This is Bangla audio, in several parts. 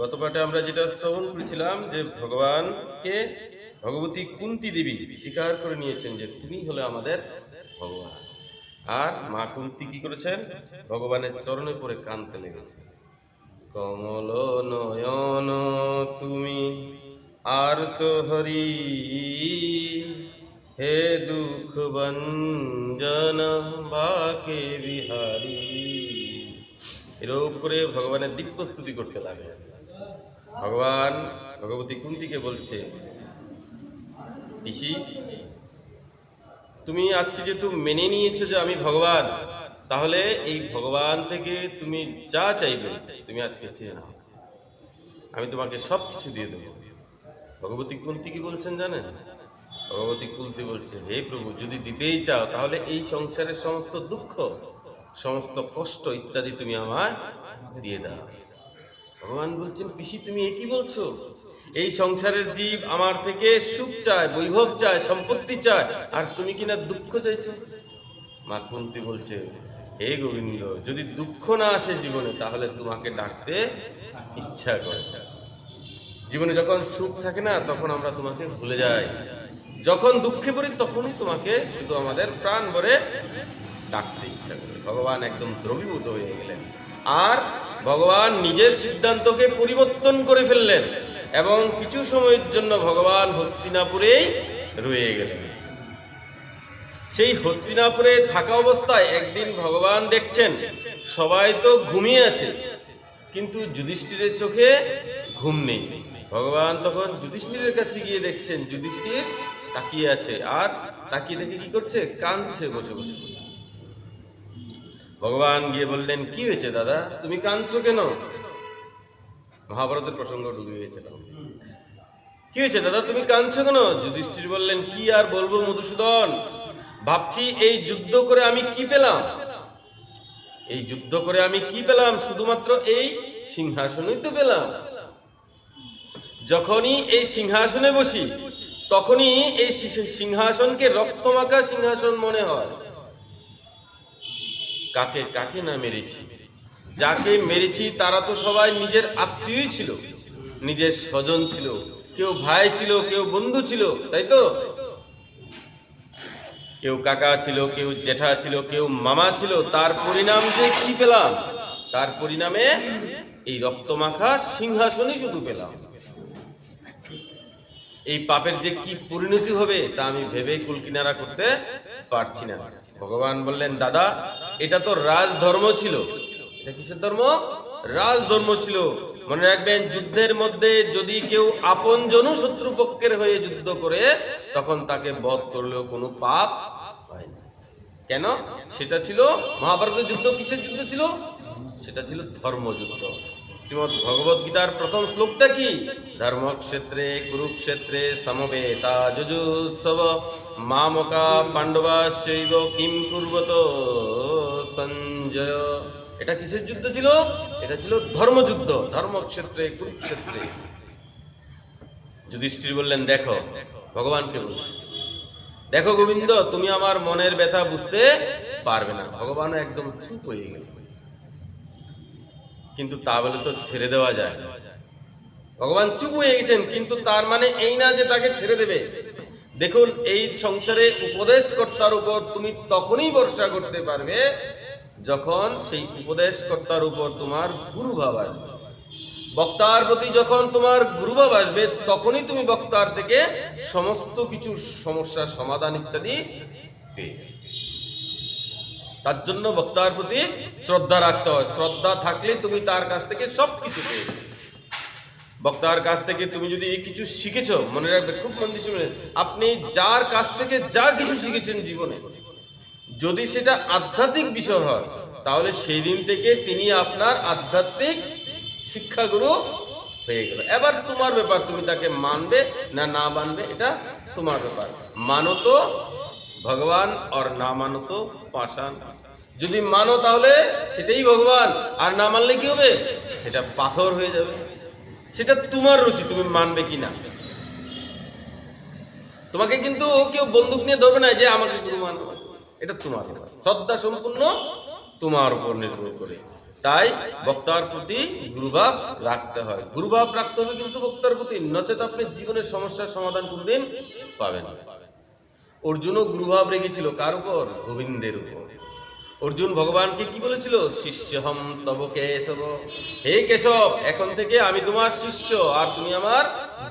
গত পাঠে আমরা যেটা শ্রবণ করেছিলাম যে ভগবানকে ভগবতী কুন্তী দেবী স্বীকার করে নিয়েছেন যে তুমি হলে আমাদের ভগবান। আর মা কুন্তী কি করেছেন? ভগবানের চরণে পড়ে কাঁদতে লেগেছে। কমল নয়ন তুমি আর্ত হরি, হে দুঃখ ভঞ্জন বাকে বিহারী। এরূপ করে ভগবানের দিব্য স্তুতি করতে লাগে। ভগবান ভগবতী কুন্তীকে বলছে, ঋষি তুমি আজকে যেহেতু মেনে নিয়েছো যে আমি ভগবান, তাহলে এই ভগবান থেকে তুমি যা চাইবে তুমি আজকে চেয়ে নাও, আমি তোমাকে সব কিছু দিয়ে দেবো। ভগবতী কুন্তী কি বলছেন জানেন? ভগবতী কুন্তী বলছে, হে প্রভু, যদি দিতেই চাও তাহলে এই সংসারের সমস্ত দুঃখ, সমস্ত কষ্ট ইত্যাদি তুমি আমায় দিয়ে দাও। ভগবান বলছেন, পিসি তুমি একই বলছো? এই সংসারের জীব আমার থেকে সুখ চায়, বৈভব চায়, সম্পত্তি চায়, আর তুমি কিনা দুঃখ চাইছো। মা কুন্তী বলছে, হে গোবিন্দ, যদি দুঃখ না আসে জীবনে তাহলে তোমাকে ডাকতে ইচ্ছা করে। জীবনে যখন সুখ থাকে না তখন আমরা তোমাকে ভুলে যাই, যখন দুঃখে পড়ি তখনই তোমাকে শুধু আমাদের প্রাণ ভরে ডাকতে ইচ্ছা করে। ভগবান একদম দ্রবীভূত হয়ে গেলেন, আর ভগবান নিজের সিদ্ধান্তকে পরিবর্তন করে ফেললেন এবং কিছু সময়ের জন্য ভগবান হস্তিনাপুরেই রয়ে গেলেন। সেই হস্তিনাপুরে থাকা অবস্থায় একদিন ভগবান দেখছেন সবাই তো ঘুমিয়ে আছে, কিন্তু যুধিষ্ঠিরের চোখে ঘুম নেই। ভগবান তখন যুধিষ্ঠিরের কাছে গিয়ে দেখছেন যুধিষ্ঠির তাকিয়ে আছে, আর তাকিয়ে দেখে কি করছে? কাঁদছে বসে বসে। ভগবান গিয়ে বললেন, কি হয়েছে দাদা, তুমি কাঁদছো কেন? মহাভারতের প্রসঙ্গ ঢুকে গিয়েছিলাম। কি হয়েছে দাদা, তুমি কাঁদছো কেন? যুধিষ্ঠির বললেন, কি আর বলবো মধুসূদন, ভাবছি এই যুদ্ধ করে আমি কি পেলাম। এই যুদ্ধ করে আমি কি পেলাম? শুধুমাত্র এই সিংহাসনই তো পেলাম। যখনই এই সিংহাসনে বসি তখনই এই সিংহাসনকে রক্তমাখা সিংহাসন মনে হয়। কাকে কাকে না মেরেছি, যাকে মেরেছি তারা তো সবাই নিজের আত্মীয়ই ছিল, নিজের স্বজন ছিল, কেউ ভাই ছিল, কেউ বন্ধু ছিল, তাই তো? কেউ কাকা ছিল, কেউ জেঠা ছিল, কেউ মামা ছিল। তার পরিণাম যে কি পেলাম? তার পরিণামে এই রক্তমাখা সিংহাসনই শুধু পেলাম। এই পাপের যে কি পরিণতি হবে তা আমি ভেবে কুলকিনারা করতে পারছি না। ভগবান বললেন, দাদা, এটা তো রাজধর্ম ছিল। এটা কিসের ধর্ম? রাজধর্ম ছিল। মনে রাখবেন, যুদ্ধের মধ্যে যদি কেউ আপনজনও শত্রুপক্ষের হয়ে যুদ্ধ করে তখন তাকে বধ করলেও কোনো পাপ হয় না। কেন? সেটা ছিল মহাভারতের যুদ্ধ। কিসের যুদ্ধ ছিল? সেটা ছিল ধর্মযুদ্ধ। শ্রীমদ্ ভগবদ গীতার প্রথম শ্লোকটা কি? ধর্মক্ষেত্রে কুরুক্ষেত্রে সমবেতা যুজুৎসব মামকা পাণ্ডবাশ্চৈব কিম কুর্বত সঞ্জয়। এটা কিসের যুদ্ধ ছিল? এটা ছিল ধর্মযুদ্ধ, ধর্মক্ষেত্রে কুরুক্ষেত্রে। যুধিষ্ঠির বললেন, দেখো, ভগবানকে বলছি, দেখো গোবিন্দ, তুমি আমার মনের ব্যথা বুঝতে পারবে না। ভগবান একদম চুপ হয়ে গেল। কিন্তু তা বলে তো ছেড়ে দেওয়া যায়? ভগবান চুপ হয়ে গেছেন, কিন্তু তার মানে এই না যে তাকে ছেড়ে দেবে। দেখুন, এই সংসারে উপদেশকর্তার উপর তুমি তখনই ভরসা করতে পারবে যখন সেই উপদেশকর্তার উপর তোমার গুরুভাব আসবে। বক্তার প্রতি যখন তোমার গুরুভাব আসবে তখনই তুমি বক্তার থেকে সমস্ত কিছু সমস্যার সমাধান ইত্যাদি পেয়ে। তার জন্য বক্তার প্রতি শ্রদ্ধা রাখতে হয়। শ্রদ্ধা থাকলে তুমি তার কাছ থেকে সবকিছু পেয়ে। বক্তার কাছ থেকে তুমি যদি এই কিছু শিখেছো, মনে রাখবে, খুব মন দিয়ে শুনে, আপনি যার কাছ থেকে যা কিছু শিখেছেন জীবনে, যদি সেটা আধ্যাত্মিক বিষয় হয় তাহলে সেই দিন থেকে তিনি আপনার আধ্যাত্মিক শিক্ষাগুরু হয়ে গেল। এবার তোমার ব্যাপার, তুমি তাকে মানবে না না মানবে, এটা তোমার ব্যাপার। মানো তো ভগবান, আর না মানো তো পাষাণ। যদি মানো তাহলে সেটাই ভগবান, আর না মানলে কি হবে? সেটা পাথর হয়ে যাবে। সেটা তোমার রুচি, তুমি মানবে কিনা। তোমাকে কিন্তু কেউ বন্দুক নিয়ে ধরবে না যে আমাকে গুরু মানো, এটা তোমার ব্যাপার। শ্রদ্ধা সম্পূর্ণ তোমার উপর নির্ভর করে। তাই বক্তার প্রতি গুরুভাব রাখতে হয়। গুরুভাব রাখতে হবে কিন্তু বক্তার প্রতি, নচেত আপনি জীবনের সমস্যার সমাধান কোনদিন পাবেন না। অর্জুনও গুরুভাব রেখেছিল কার উপর? গোবিন্দের উপর। অর্জুন ভগবানকে কি বলেছিল? শিষ্যহম তব কেশব, হে কেশব, এখন থেকে আমি তোমার শিষ্য আর তুমি আমার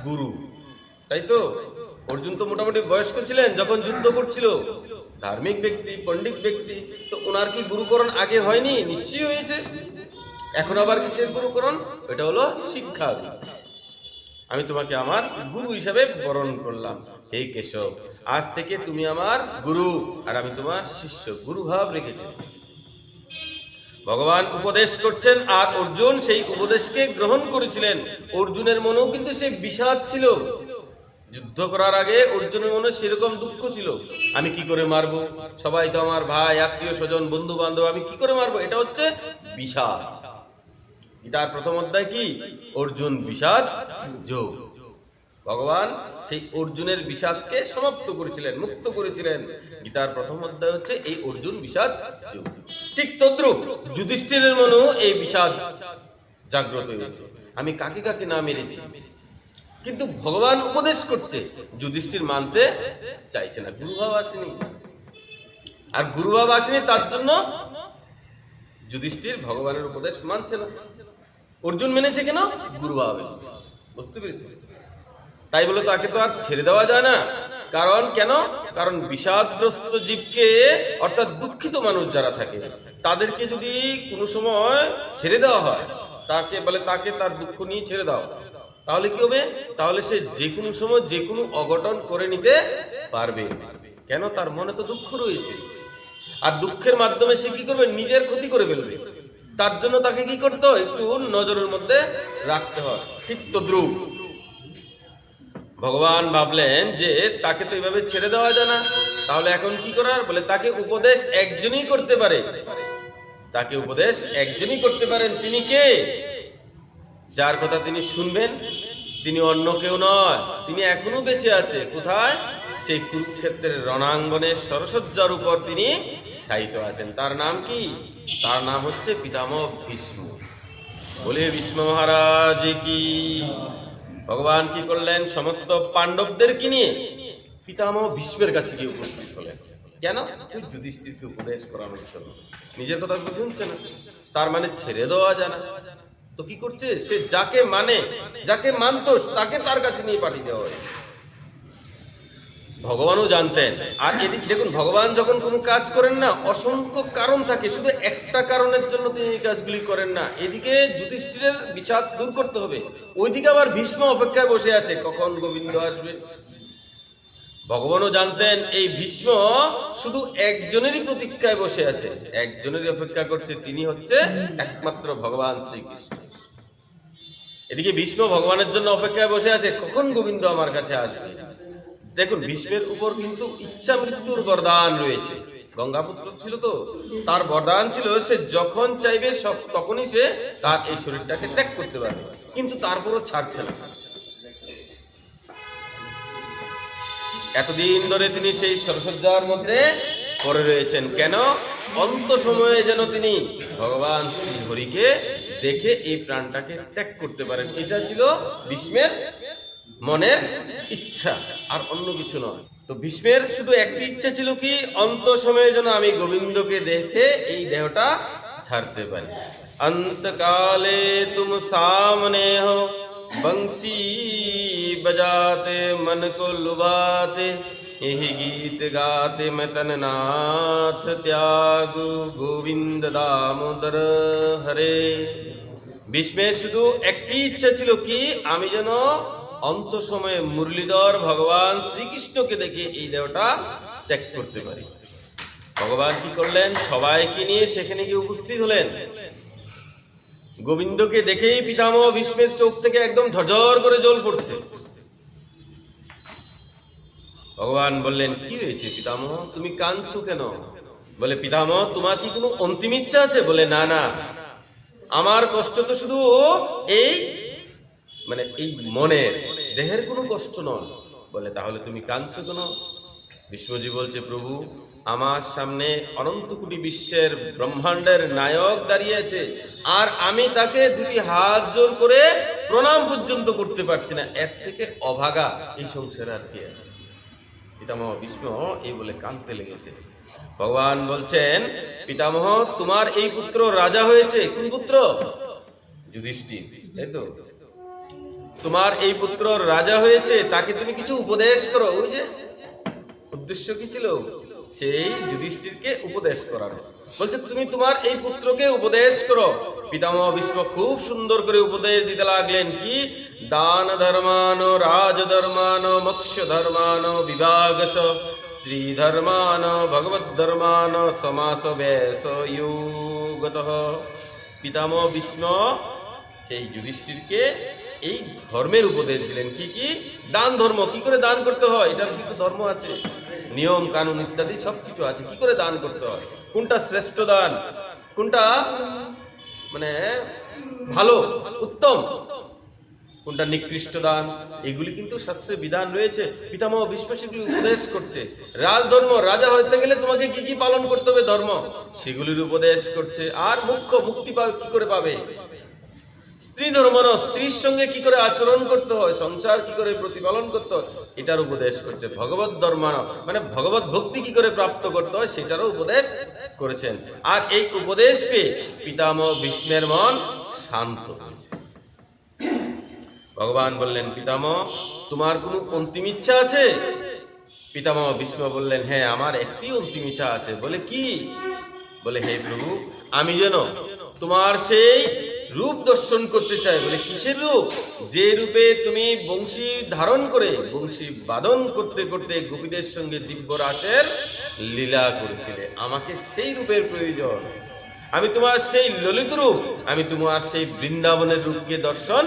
গুরু। তাই তো? অর্জুন তো মোটামুটি বয়স্ক ছিলেন যখন যুদ্ধ করছিল, ধার্মিক ব্যক্তি, পণ্ডিত ব্যক্তি, তো ওনার কি গুরুকরণ আগে হয়নি? নিশ্চয়ই হয়েছে। এখন আবার কিসের গুরুকরণ? এটা হলো শিক্ষা। আমি তোমাকে আমার গুরু হিসাবে বরণ করলাম, হে কেশব, আজ থেকে তুমি আমার গুরু আর আমি তোমার শিষ্য। গুরু ভাব রেখেছে। ভগবান উপদেশ করছেন আর অর্জুন সেই উপদেশকে গ্রহণ করেছিলেন। অর্জুনের মনেও কিন্তু সে বিষাদ ছিল। যুদ্ধ করার আগে অর্জুনের মনে সেরকম দুঃখ ছিল, আমি কি করে মারবো, সবাই তো আমার ভাই, আত্মীয় স্বজন, বন্ধু বান্ধব, আমি কি করে মারবো, এটা হচ্ছে বিষাদ। গীতার প্রথম অধ্যায় কি? অর্জুন বিষাদ যোগ। ভগবান সেই অর্জুনের বিষাদকে সমাপ্ত করেছিলেন, মুক্ত করেছিলেন। গীতার প্রথম অধ্যায় হচ্ছে এই অর্জুন বিষাদ যোগ। ঠিক তদ্রূপ যুধিষ্ঠিরের মনেও এই বিষাদ জাগ্রত হয়েছে, আমি কাকে কাকে না মেরেছি। কিন্তু ভগবান উপদেশ করছে, যুধিষ্ঠির মানতে চাইছে না, গুরুভাব আসেনি। আর গুরুভাব আসেনি, তার জন্য যুধিষ্ঠির ভগবানের উপদেশ মানছে না। অর্জুন মেনেছে কেন? গুরুভাব। বুঝতে পেরেছ? তাই বলে তাকে তো আর ছেড়ে দেওয়া যায় না। কারণ কেন? কারণ বিষাদগ্রস্ত জীবকে, অর্থাৎ দুঃখিত মানুষ যারা থাকে, তাদেরকে যদি কোনো সময় ছেড়ে দেওয়া হয়, তাকে বলে তাকে তার দুঃখ নিয়ে ছেড়ে দাও, তাহলে কি হবে? তাহলে সে যে কোনো সময় যে কোনো অঘটন করে নিতে পারবে। কেন? তার মনে তো দুঃখ রয়েছে, আর দুঃখের মাধ্যমে সে কি করবে? নিজের ক্ষতি করে ফেলবে। তার জন্য তাকে কি করতে হয়? একটু নজরের মধ্যে রাখতে হয়। ঠিক তদ্রূপ ভগবান ভাবলেন যে তাকে তো এইভাবে ছেড়ে দেওয়া যায় না, তাহলে এখন কি করার? বলে তাকে উপদেশ একজনই করতে পারে। তাকে উপদেশ একজনই করতে পারেন। তিনি কে? যার কথা তিনি শুনবেন তিনি অন্য কেউ নয়, তিনি এখনো বেঁচে আছে। কোথায়? সেই কুরুক্ষেত্রের রণাঙ্গনের সরসজ্জার উপর তিনি শায়িত আছেন। তার নাম কি? তার নাম হচ্ছে পিতামহ ভীষ্ম। বলে ভীষ্ম মহারাজ কি। ভগবান কি করলেন? সমস্ত পাণ্ডবদেরকে নিয়ে পিতামহ ভীষ্মের কাছে গিয়ে উপস্থিত হলেন। কেন? ওই যুধিষ্ঠিরকে উপদেশ করানোর জন্য। নিজের কথা তো শুনছে না, তার মানে ছেড়ে দেওয়া যায় না। তো কি করছে? সে যাকে মানে, যাকে মানত, তাকে তার কাছে নিয়ে পাঠিয়ে দেওয়া হয়। ভগবানও জানতেন। আর এদিকে দেখুন, ভগবান যখন কোনো কাজ করেন না, অসংখ্য কারণ থাকে, শুধু একটা কারণের জন্য তিনি এই কাজগুলি করেন না। এদিকে যুধিষ্ঠিরের বিষাদ দূর করতে হবে, ওইদিকে আবার ভীষ্ম অপেক্ষায় বসে আছে কখন গোবিন্দ আসবে। ভগবানও জানতেন এই ভীষ্ম শুধু একজনেরই প্রতীক্ষায় বসে আছে, একজনেরই অপেক্ষা করছে, তিনি হচ্ছে একমাত্র ভগবান শ্রীকৃষ্ণ। এদিকে ভীষ্ম ভগবানের জন্য অপেক্ষায় বসে আছে, কখন গোবিন্দ আমার কাছে আসবে। দেখুন, ভীষ্মের উপর কিন্তু ইচ্ছা মৃত্যুর বরদান রয়েছে। গঙ্গাপুত্র ছিল তো, তার বরদান ছিল সে যখন চাইবে তখনই সে তার এই শরীরটাকে ত্যাগ করতে পারবে, কিন্তু তারপরও ছাড়ছে না। এতদিন ধরে তিনি সেই সরসজ্জার মধ্যে পড়ে রয়েছেন। কেন? অন্ত সময়ে যেন তিনি ভগবান শ্রী হরিকে দেখে এই প্রাণটাকে ত্যাগ করতে পারেন। এটা ছিল ভীষ্মের মনের ইচ্ছা, আর অন্য কিছু নয়। তো ভীষ্মের শুধু একটি ইচ্ছা ছিল কি? অন্ত সময়ে যেন আমি গোবিন্দকে দেখে এই দেহটা ছাড়তে পারি। অন্তকালে তুম সামনে হো, बंसी बजाते मन को लुभाते, यही गीत गाते मैं तननाथ त्यागु, गोविंद दामोदर हरे। ভীষ্মের শুধু একটি ইচ্ছা ছিল কি? আমি যেন অন্ত সময়ে মুরলীধর ভগবান শ্রীকৃষ্ণকে দেখে এই দেহটা ত্যাগ করতে পারি। ভগবান কি করলেন? সবাইকে নিয়ে সেখানে গিয়ে উপস্থিত হলেন। গোবিন্দকে দেখেই পিতামহ ভীষ্মের চোখ থেকে একদম ঝরঝর করে জল পড়ছে। ভগবান বললেন, কি হয়েছে পিতামহ, তুমি কাঁদছো কেন? বলে, পিতামহ তোমার কি কোনো অন্তিম ইচ্ছা আছে? বলে, না না, আমার কষ্ট তো শুধু এই এই মনের, দেহের কোনো কষ্ট নয়। বলে, তাহলে তুমি কাঁদছো কেন? ভীষ্মজি বলছে, প্রভু আমার সামনে অনন্ত কোটি বিশ্বের ব্রহ্মাণ্ডের নায়ক দাঁড়িয়ে আছে, আর আমি তাকে দুটি হাত জোর করে প্রণাম পর্যন্ত করতে পারছি না, এর থেকে অভাগা এই সংসারে আর কি আছে? পিতামহ ভীষ্ম এই বলে কাঁদতে লেগেছে। ভগবান বলছেন, পিতামহ তোমার এই পুত্র রাজা হয়েছে। কোন পুত্র? যুধিষ্ঠির, তাই তো? তোমার এই পুত্র রাজা হয়েছে, তাকে তুমি কিছু উপদেশ করো। ওই যে উদ্দেশ্য কি ছিল? সেই যুধিষ্ঠিরকে উপদেশ করার। বলছে তুমি তোমার এই পুত্রকে উপদেশ করো। পিতামহ ভীষ্ম খুব সুন্দর করে উপদেশ দিতে লাগলেন। কি? দান ধর্মান, রাজ ধর্মান, মোক্ষ ধর্মান, বিভাগস, স্ত্রী ধর্মান, ভগবত ধর্মান, সমাস বেশ যোগতঃ। পিতামহ ভীষ্ম সেই যুধিষ্ঠিরকে এই ধর্মের উপদেশ দিলেন। কি কি? দান ধর্ম, কি করে দান করতে হয়, এটার কিন্তু ধর্ম আছে, নিয়ম কানুন ইত্যাদি সবকিছু আছে, কি করে দান করতে হয়, কোনটা শ্রেষ্ঠ দান, কোনটা মানে ভালো উত্তম, কোনটা নিকৃষ্ট দান, এগুলি কিন্তু শাস্ত্রে বিধান রয়েছে। পিতামহ ভীষ্ম সেগুলি উপদেশ করছে। রাজধর্ম, রাজা হতে গেলে তোমাকে কি কি পালন করতে হবে ধর্ম, সেগুলির উপদেশ করছে। আর মুখ্য মুক্তি কি করে পাবে, স্ত্রী ধর্ম, স্ত্রীর সঙ্গে কি করে আচরণ করতে হয়, সংসার কি করে প্রতিপালন করতে হয়, এটার উপদেশ করছে। ভগবত ধর্ম মানে ভগবত ভক্তি কি করে প্রাপ্ত করতে হয়, সেটারও উপদেশ করেছেন। আর এই উপদেশ পেয়ে পিতামহ ভীষ্মের মন শান্ত হয়েছে। ভগবান বললেন, পিতামহ তোমার কোনো অন্তিম ইচ্ছা আছে? পিতামহ ভীষ্ম বললেন, হ্যাঁ আমার একটি অন্তিম ইচ্ছা আছে। বলে কি? বলে, হে প্রভু, আমি যেন তোমার সেই রূপ দর্শন করতে চাই। বলে কিসের রূপ? যে রূপে তুমি বংশী ধারণ করে বংশী বাদন করতে করতে গোপীদের সঙ্গে দিব্য রাসের লীলা করেছিলে, আমাকে সেই রূপের প্রয়োজন। আমি তোমার সেই ললিত রূপ, আমি তোমার সেই বৃন্দাবনের রূপকে দর্শন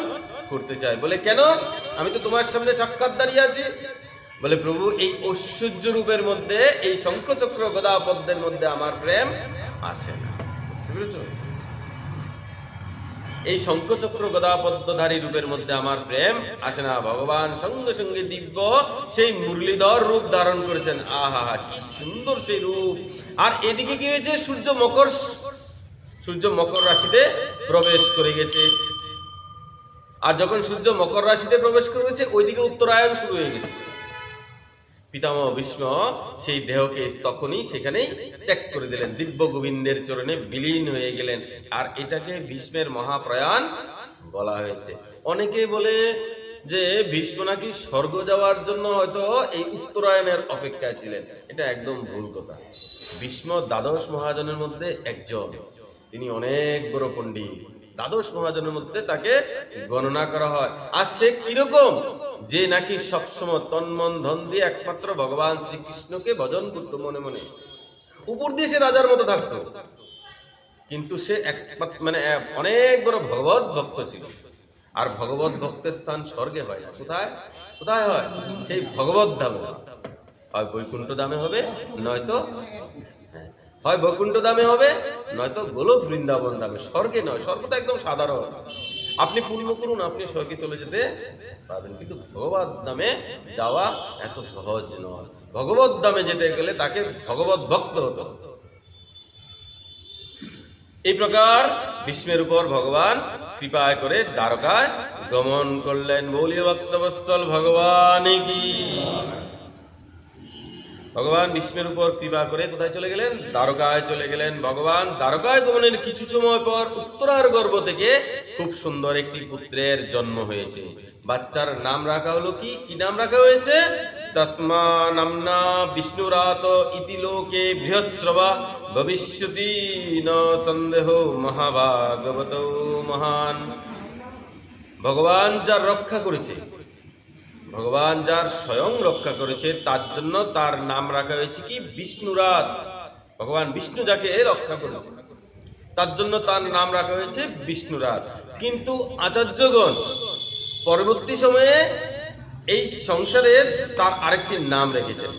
করতে চাই। বলে কেন? আমি তো তোমার সামনে সাক্ষাৎ দাঁড়িয়ে আছি। বলে প্রভু, এই ঐশ্বর্য রূপের মধ্যে, এই শঙ্খচক্র গদা পদ্মের মধ্যে আমার প্রেম আসে না। বুঝতে পেরেছ? এই শঙ্খচক্র গদা পদ্মধারী রূপের মধ্যে আমার প্রেম আসে না। ভগবান সঙ্গে সঙ্গে দিব্য সেই মুরলীধর রূপ ধারণ করেছেন। আহা, কি সুন্দর সেই রূপ। আর এদিকে কি হয়েছে? সূর্য মকর রাশিতে প্রবেশ করে গেছে। আর যখন সূর্য মকর রাশিতে প্রবেশ করে গেছে, ওইদিকে উত্তরায়ণ শুরু হয়ে গেছে। পিতামহ ভীষ্ম সেই দেহকে তখনই সেখানেই ত্যাগ করে দিলেন, দিব্য গোবিন্দের চরণে বিলীন হয়ে গেলেন। আর এটাকে ভীষ্মের মহাপ্রয়াণ বলা হয়েছে। অনেকে বলে যে ভীষ্ম নাকি স্বর্গ যাওয়ার জন্য হয়তো এই উত্তরায়ণের অপেক্ষায় ছিলেন। এটা একদম ভুল কথা। ভীষ্ম দ্বাদশ মহাজনের মধ্যে একজন, তিনি অনেক বড় পণ্ডিত। দ্বাদশ মহাজনের মধ্যে তাকে গণনা করা হয়। আর সে কিরকম? যে নাকি সবসময় তন্মন ধন দিয়ে একমাত্র ভগবান শ্রীকৃষ্ণকে ভজন করতো মনে মনে। উপর দিয়ে সে রাজার মতো থাকতো, কিন্তু সে একমাত্র মানে অনেক বড় ভগবত ভক্ত ছিল। আর ভগবত ভক্তের স্থান স্বর্গে হয় না। কোথায় কোথায় হয়? সেই ভগবত ধামে। হয় বৈকুণ্ঠ ধামে হবে, নয়তো হয় বৈকুণ্ঠ ধামে হবে, নয়তো গোলক বৃন্দাবন ধামে। স্বর্গে নয়, স্বর্গ তো একদম সাধারণ। আপনি পুণ্য করুন, আপনি স্বর্গে চলে যেতে পারবেন, কিন্তু ভগবত ধামে যাওয়া এত সহজ নয়। ভগবত ধামে যেতে গেলে তাকে ভগবত ভক্ত হতে হবে। এই প্রকার ভীষ্মের উপর ভগবান কৃপায় করে দ্বারকায় গমন করলেন। বলিয়ে ভক্তবৎসল ভগবান কি। ভগবান ভীষ্মের উপর কৃপা করে কোথায় চলে গেলেন? দ্বারকায় চলে গেলেন। ভগবান দ্বারকায় গমনের কিছু সময় পর উত্তরার গর্ভ থেকে খুব সুন্দর একটি পুত্রের জন্ম হয়েছে। বাচ্চার নাম রাখা হলো কি? কি নাম রাখা হয়েছে? তস্মা নামনা বিষ্ণুরাত ইতি লোকে বৃহৎস্রবা ভবিষ্যতি ন সন্দেহ মহাভাগবত মহান। ভগবান যার রক্ষা করেছে, ভগবান যার স্বয়ং রক্ষা করেছে, তার জন্য তার নাম রাখা হয়েছে কি? বিষ্ণুরাত। ভগবান বিষ্ণু যাকে রক্ষা করেছে, তার জন্য তার নাম রাখা হয়েছে বিষ্ণুরাত। কিন্তু আচার্যগণ পরবর্তী সময়ে এই সংসারে তার আরেকটি নাম রেখেছেন।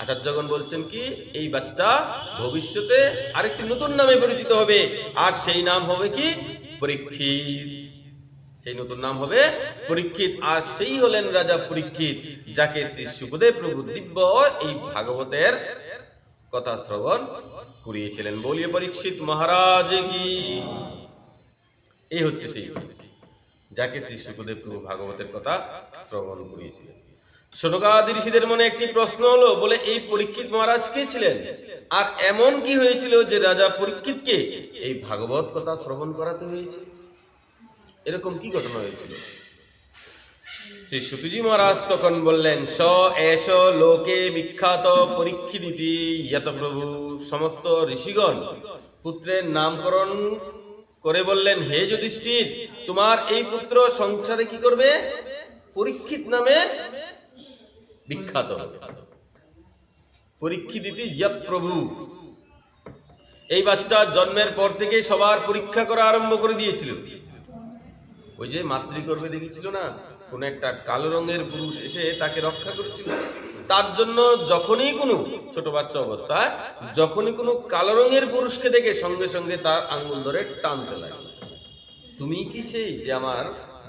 আচার্যগণ বলছেন কি? এই বাচ্চা ভবিষ্যতে আরেকটি নতুন নামে পরিচিত হবে, আর সেই নাম হবে কি? পরীক্ষিত। সেই নতুন নাম হবে পরীক্ষিত। আর সেই হলেন রাজা পরীক্ষিত, যাকে শ্রী সুখদেব প্রভু দিব্য এই ভাগবতের কথা শ্রবণ করিয়েছিলেন। বলিয়ে পরীক্ষিত মহারাজ কি। এই হচ্ছে সেই যাকে শ্রী শুকদেব প্রভু ভাগবতের কথা শ্রবণ করিয়েছিলেন। শনকাদি ঋষিদের মনে একটি প্রশ্ন হলো, বলে এই পরীক্ষিত মহারাজ কে ছিলেন, আর এমন কি হয়েছিল যে রাজা পরীক্ষিতকে এই ভাগবত কথা শ্রবণ করাতে হয়েছে? এরকম কি ঘটনা হয়েছিল? শ্রী সুতজি মহারাজ তখন বললেন, স এস লোকে বিখ্যাত পরীক্ষিদিতি ইয়ত প্রভু। সমস্ত ঋষিগণ পুত্রের নামকরণ করে বললেন, হে যুধিষ্ঠির, তোমার এই পুত্র সংসারে কি করবে? পরীক্ষিত নামে বিখ্যাত হবে। পরীক্ষিদিতি ইয়ত প্রভু। এই বাচ্চা জন্মের পর থেকে সবার পরীক্ষা করা আরম্ভ করে দিয়েছিল। ওই যে মাতৃগর্ভে দেখেছিল না, কোন একটা কালো রঙের পুরুষ এসে তাকে রক্ষা করেছিল। তার জন্য যখনই কোনো ছোট বাচ্চা অবস্থায় যখনই কোনো কালো রঙের পুরুষকে দেখে সঙ্গে সঙ্গে তার আঙ্গুল ধরে টানতে লাগে, তুমি কি সেই যে আমার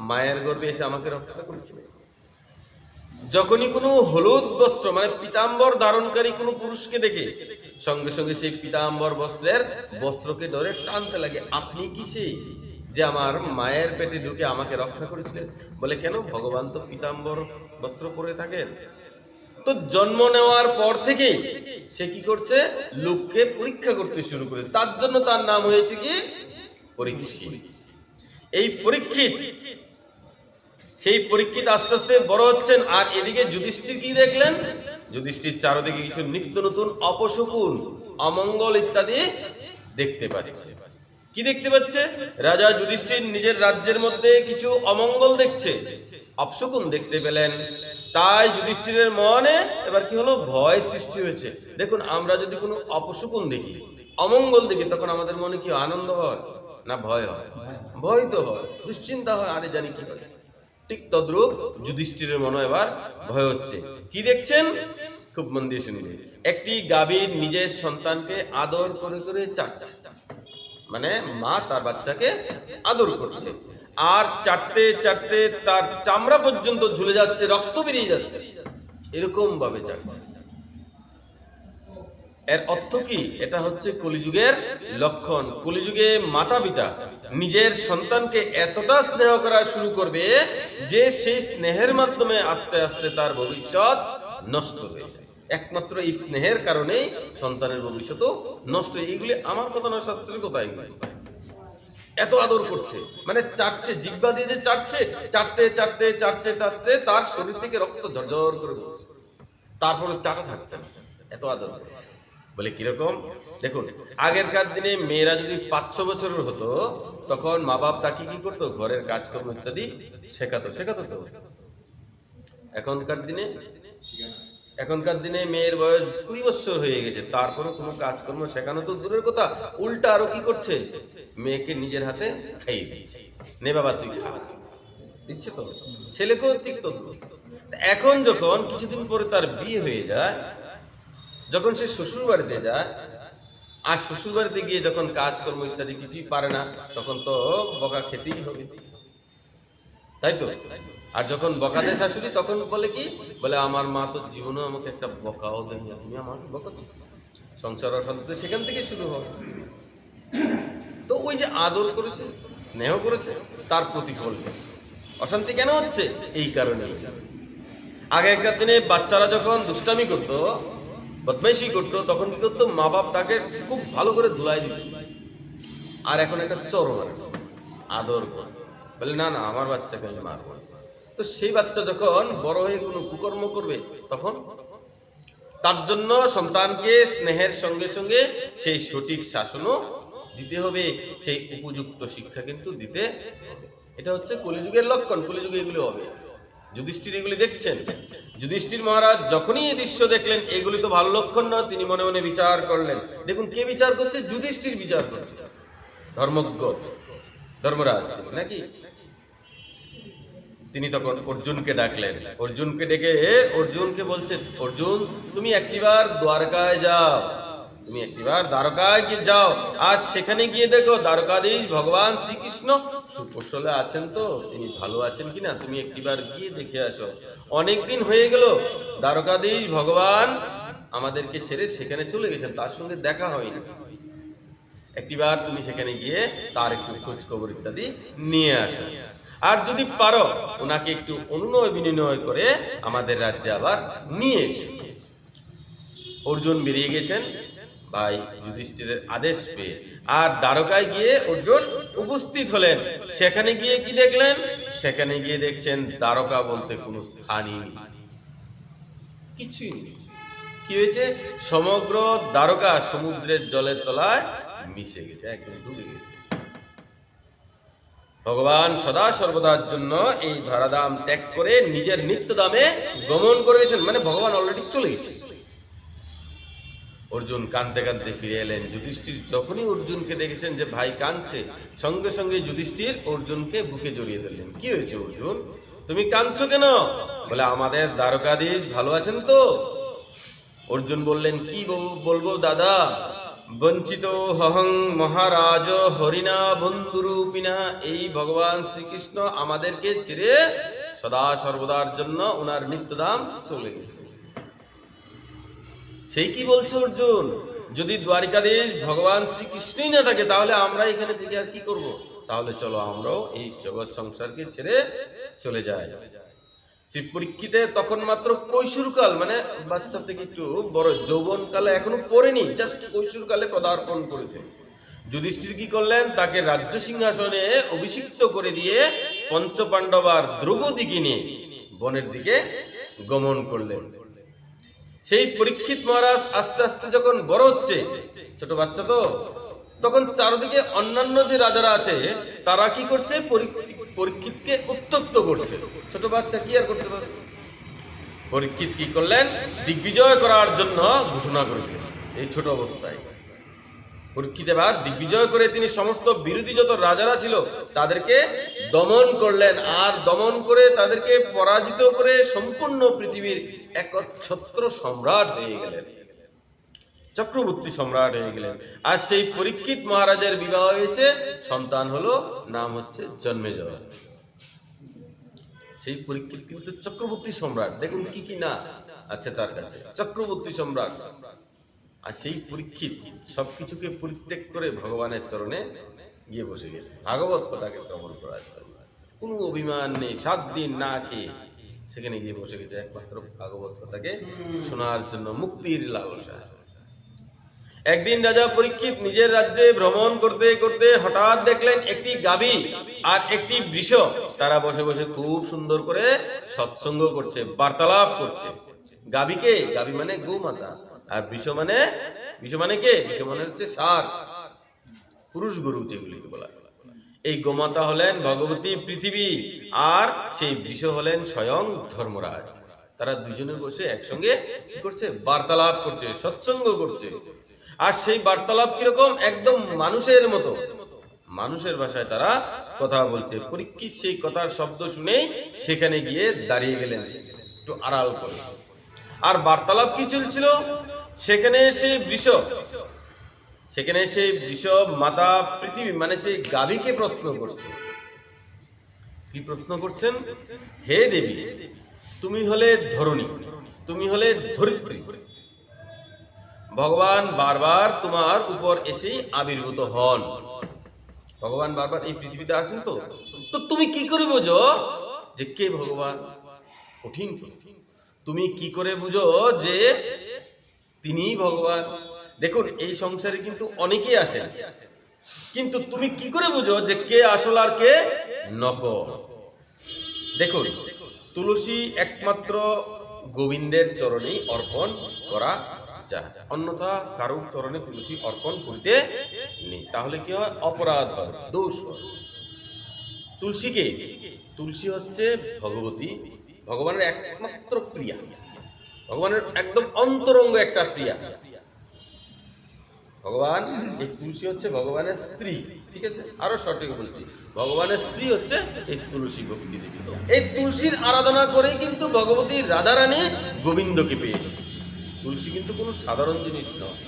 মায়ের গর্ভে এসে আমাকে রক্ষা করেছিলে? যখনই কোনো হলুদ বস্ত্র মানে পীতাম্বর ধারণকারী কোনো পুরুষকে দেখে সঙ্গে সঙ্গে সেই পীতাম্বর বস্ত্রকে ধরে টানতে লাগে, আপনি কি সেই যে আমার মায়ের পেটে ঢুকে আমাকে রক্ষা করেছিলেন? বলে, কেন? ভগবান তো পীতাম্বর বস্ত্র পরে থাকেন। তো জন্ম নেওয়ার পর থেকে সে কি করছে? লোককে পরীক্ষা করতে শুরু করে, তার জন্য তার নাম হয়েছে কি পরীক্ষিত। এই পরীক্ষিত, সেই পরীক্ষিত আস্তে আস্তে বড় হচ্ছেন। আর এদিকে যুধিষ্ঠির কি দেখলেন? যুধিষ্ঠির চারদিকে কিছু নিত্য নতুন অপশকুন, অমঙ্গল ইত্যাদি দেখতে পাচ্ছে। কি দেখতে পাচ্ছে? রাজা যুধিষ্ঠির নিজের রাজ্যের মধ্যে কিছু অমঙ্গল দেখছে, অপশকুন দেখতে পেলেন। তাই যুধিষ্ঠিরের মনে এবার কি হলো? ভয় সৃষ্টি হয়েছে। দেখুন, আমরা যদি কোনো অপশকুন দেখি, অমঙ্গল দেখি, তখন আমাদের মনে কি আনন্দ হয় না ভয় হয়? ভয় তো হয়, দুশ্চিন্তা হয়, আরে জানি কি হয়। ঠিক তদ্রূপ যুধিষ্ঠিরের মনে এবার ভয় হচ্ছে। কি দেখছেন? খুব মন দিয়ে শুনবে। একটি গাভীর নিজের সন্তানকে আদর করে করে চাটছে, মানে মা তার বাচ্চাকে আদর করছে, আর চাটতে চাটতে তার চামড়া পর্যন্ত ঝুলে যাচ্ছে, রক্ত বেরিয়ে যাচ্ছে, এরকম ভাবে চাটছে। এর অর্থ কি? এটা হচ্ছে কলিযুগের লক্ষণ। কলিযুগে মাতা পিতা নিজের সন্তানকে এতটা স্নেহ করা শুরু করবে যে সেই স্নেহের মাধ্যমে আস্তে আস্তে তার ভবিষ্যৎ নষ্ট হয়ে যায়। একমাত্র এই স্নেহের কারণেই সন্তানের ভবিষ্যৎ নষ্ট। এইগুলি আমার কথা নয়, শাস্ত্রের কথা। এগুলি এত আদর করছে, মানে চাটছে, জিহ্বা দিয়ে যে চাটছে, চাটতে চাটতে চাটতে চাটতে তার শরীর থেকে রক্ত ঝরঝর করে পড়ছে, তারপরে চাটা থাকছে না, এত আদর। বলে কিরকম? দেখুন, আগেরকার দিনে মেয়েরা যদি 5-6 বছরের হতো, তখন মা বাপ তাকে কি করতো? ঘরের কাজকর্ম ইত্যাদি শেখাতো তো। এখনকার দিনে মেয়ের বয়স 20 বছর হয়ে গেছে, তারপরে কোনো কাজকর্ম শেখানো তো দূরের কথা, উল্টা আরো কি করছে? মেয়েকে নিজের হাতে খাইয়ে দিচ্ছে, নে বাবা তুই খা, দিচ্ছে তো। ছেলেকেও ঠিক তো। এখন যখন কিছুদিন পরে তার বিয়ে হয়ে যায়, যখন সে শ্বশুর বাড়িতে যায়, আর শ্বশুর বাড়িতে গিয়ে যখন কাজকর্ম ইত্যাদি কিছুই পারে না, তখন তো বকা খেতেই হবে, তাই তো? আর যখন বকা দেয় শাশুড়ি, তখন বলে কি? বলে, আমার মা তো জীবনে আমাকে একটা বকাও দেয়নি, তুমি আমাকে বকা দিও। সংসার অশান্তি সেখান থেকে শুরু হয়। তো ওই যে আদর করেছে, স্নেহ করেছে, তার প্রতিফল অশান্তি কেন হচ্ছে? এই কারণে। আগেকার দিনে বাচ্চারা যখন দুষ্টামি করতো, বদমাইশি করতো, তখন কি করতো? মা বাপ তাকে খুব ভালো করে ধুলাই দিত, আর এখন একটা চড় মারে, আদর করে, বলে না না আমার বাচ্চাকে আমি মারবো। তো সেই বাচ্চা যখন বড় হয়ে কোনো কুকর্ম করবে, তখন তার জন্য সন্তানকে স্নেহের সঙ্গে সঙ্গে সেই সঠিক শাসনও দিতে হবে, সেই উপযুক্ত শিক্ষা কিন্তু দিতে হবে। এটা হচ্ছে কলিযুগের লক্ষণ। কলিযুগে এগুলো হবে। যুধিষ্ঠির এগুলি দেখছেন। যুধিষ্ঠির মহারাজ যখনই এই দৃশ্য দেখলেন, এগুলি তো ভালো লক্ষণ নয়, তিনি মনে মনে বিচার করলেন। দেখুন, কে বিচার করছে? যুধিষ্ঠির বিচার করছে, ধর্মজ্ঞ ধর্মরাজ নাকি। তিনি তখন অর্জুনকে ডাকলেন। অর্জুনকে ডেকে অর্জুনকে বলছে, অর্জুন তুমি একটিবার দ্বারকায় যাও, যাও, আর সেখানে গিয়ে দেখো দ্বারকাধীশ ভগবান শ্রীকৃষ্ণ সুকৌশলে আছেন তো, তিনি ভালো আছেন কিনা, তুমি একটিবার গিয়ে দেখে আসো। অনেকদিন হয়ে গেল দ্বারকাধীশ ভগবান আমাদেরকে ছেড়ে সেখানে চলে গেছেন, তার সঙ্গে দেখা হয়নি। একটিবার তুমি সেখানে গিয়ে তার একটু খোঁজ খবর ইত্যাদি নিয়ে আসো, আর যদি পারো ওনাকে একটু অনুনয় বিনিময় করে আমাদের রাজ্যে আবার নিয়ে এসো। অর্জুন বেরিয়ে গেছেন ভাই যুধিষ্ঠিরের আদেশ পেয়ে, আর দ্বারকায় গিয়ে অর্জুন উপস্থিত হলেন। সেখানে গিয়ে কি দেখলেন? সেখানে গিয়ে দেখছেন দ্বারকা বলতে কোনো স্থানই নেই, কিছুই নেই। কি হয়েছে? সমগ্র দ্বারকা সমুদ্রের জলের তলায় মিশে গেছে, একদম ডুবে গেছে। ভগবান সদা সর্বদার জন্য এই ধরাধাম ত্যাগ করে নিজের নিত্য দামে গমন করে গেছেন, মানে ভগবান অলরেডি চলে গেছে। অর্জুন কাঁদতে কাঁদতে ফিরে এলেন। যুধিষ্ঠির যখনই অর্জুনকে দেখেছেন যে ভাই কাঁদছে, সঙ্গে সঙ্গে যুধিষ্ঠির অর্জুনকে বুকে জড়িয়ে ধরলেন। কি হয়েছে অর্জুন, তুমি কাঁদছো কেন? বলে আমাদের দ্বারকাধীশ ভালো আছেন তো? অর্জুন বললেন কি বলবো দাদা, বঞ্চিত হহং মহারাজ হরিণা বন্ধুরূপিণা। এই ভগবান শ্রীকৃষ্ণ আমাদেরকে ছেড়ে সদা সর্বদার জন্য ওনার নিত্যধাম চলে গেছে। সেই কি বলছো অর্জুন? যদি দ্বারিকাধীশ ভগবান শ্রীকৃষ্ণই না থাকে তাহলে আমরা এখানে থেকে আর কি করব? তাহলে চলো আমরাও এই জগৎ সংসারকে ছেড়ে চলে যাই। শ্রী পরীক্ষিতের তখন মাত্র কৈশোরকাল, মানে বাচ্চা থেকে একটু বড় যৌবন কালে এখনো পড়েনি, জাস্ট কৈশোরকালে পদার্পণ করেছে। যুধিষ্ঠির কি করলেন? তাকে রাজ্য সিংহাসনে অভিষিক্ত করে দিয়ে পঞ্চপাণ্ডব আর দ্রৌপদীকে নিয়ে বনের দিকে গমন করলেন। সেই পরীক্ষিত মহারাজ আস্তে আস্তে যখন বড় হচ্ছে, ছোট বাচ্চা তো, তখন চারদিকে অন্যান্য যে রাজারা আছে তারা কি করছে? পরীক্ষিতকে উত্ত্যক্ত করছে। ছোট বাচ্চা কি আর করতে পারে? পরীক্ষিত কি করলেন? দিগ্বিজয় করার জন্য ঘোষণা করে দিলেন। এই ছোট অবস্থায় পরীক্ষিত এবার দিগ্বিজয় করে তিনি সমস্ত বিরোধী যত রাজারা ছিল তাদেরকে দমন করলেন, আর দমন করে তাদেরকে পরাজিত করে সম্পূর্ণ পৃথিবীর একচ্ছত্র সম্রাট হয়ে গেলেন, চক্রবর্তী সম্রাট হয়ে গেলেন। আর সেই পরীক্ষিত মহারাজের বিবাহ হয়েছে, সন্তান হলো, নাম হচ্ছে জন্মেজয়। সেই পরীক্ষিত কিন্তু চক্রবর্তী সম্রাট, দেখুন কি কি না আছে তার কাছে, চক্রবর্তী সম্রাট। আর সেই পরীক্ষিত সবকিছুকে পরিত্যাগ করে ভগবানের চরণে গিয়ে বসে গেছে ভাগবত কথাকে শ্রবণ করার জন্য। কোনো অভিমান নেই, 7 দিন না খেয়ে সেখানে গিয়ে বসে গেছে একমাত্র ভাগবত কথাকে শোনার জন্য, মুক্তির লালসা। একদিন রাজা পরীক্ষিত নিজের রাজ্যে ভ্রমণ করতে করতে হঠাৎ দেখলেন একটি গাভী আর একটি বৃষ, তারা বসে বসে খুব সুন্দর করে সৎসঙ্গ করছে, বার্তালাপ করছে। গাভীকে, গাভী মানে গোমাতা, আর বৃষ মানে কে? বৃষ মানে হচ্ছে ষাঁড়, পুরুষ গরু যেগুলিকে বলা। এই গোমাতা হলেন ভগবতী পৃথিবী, আর সেই বৃষ হলেন স্বয়ং ধর্মরাজ। তারা দুজনে বসে একসঙ্গে কি করছে? বার্তালাপ করছে, সৎসঙ্গ করছে। আর সেই বার্তালাপ কিরকম? একদম মানুষের মতো, মানুষের ভাষায় তারা কথা বলছে। পরীক্ষিত সেই কথার শব্দ শুনে সেখানে গিয়ে দাঁড়িয়ে গেলেন একটু আড়াল করে। আর বার্তালাপ কি চলছিল? সেখানে সেই বৃষ মাতা পৃথিবী মানে সেই গাভীকে প্রশ্ন করছে। কি প্রশ্ন করছেন? হে দেবী, তুমি হলে ধরণী, তুমি হলে ধরিত্রী, ভগবান বারবার তোমার উপর এসেই আবির্ভূত হন। ভগবান বারবার এই পৃথিবীতে আসেন, তো তুমি কি করে বুঝো যে কে ভগবান? কঠিন। তুমি কি করে বুঝো যে তিনি ভগবান? দেখুন এই সংসারে কিন্তু অনেকেই আসেন, কিন্তু তুমি কি করে বুঝো যে কে আসল আর কে নকল? দেখুন তুলসী একমাত্র গোবিন্দের চরণেই অর্পণ করা যায়, অন্যথা কারোর চরণে তুলসী অর্পণ করতে নেই, তাহলে কি হয়? অপরাধ হয়, দোষ হয়। তুলসী হচ্ছে ভগবতী, ভগবানের একমাত্র প্রিয়া, ভগবানের একদম অন্তরঙ্গ একটা প্রিয়া। ভগবান, এই তুলসী হচ্ছে ভগবানের স্ত্রী, ঠিক আছে? আরো সঠিক বলছি, ভগবানের স্ত্রী হচ্ছে এই তুলসী ভক্তি দেবী। এই তুলসীর আরাধনা করে কিন্তু ভগবতী রাধারানী গোবিন্দকে পেয়েছে। তুলসী কিন্তু কোনো সাধারণ জিনিস নয়।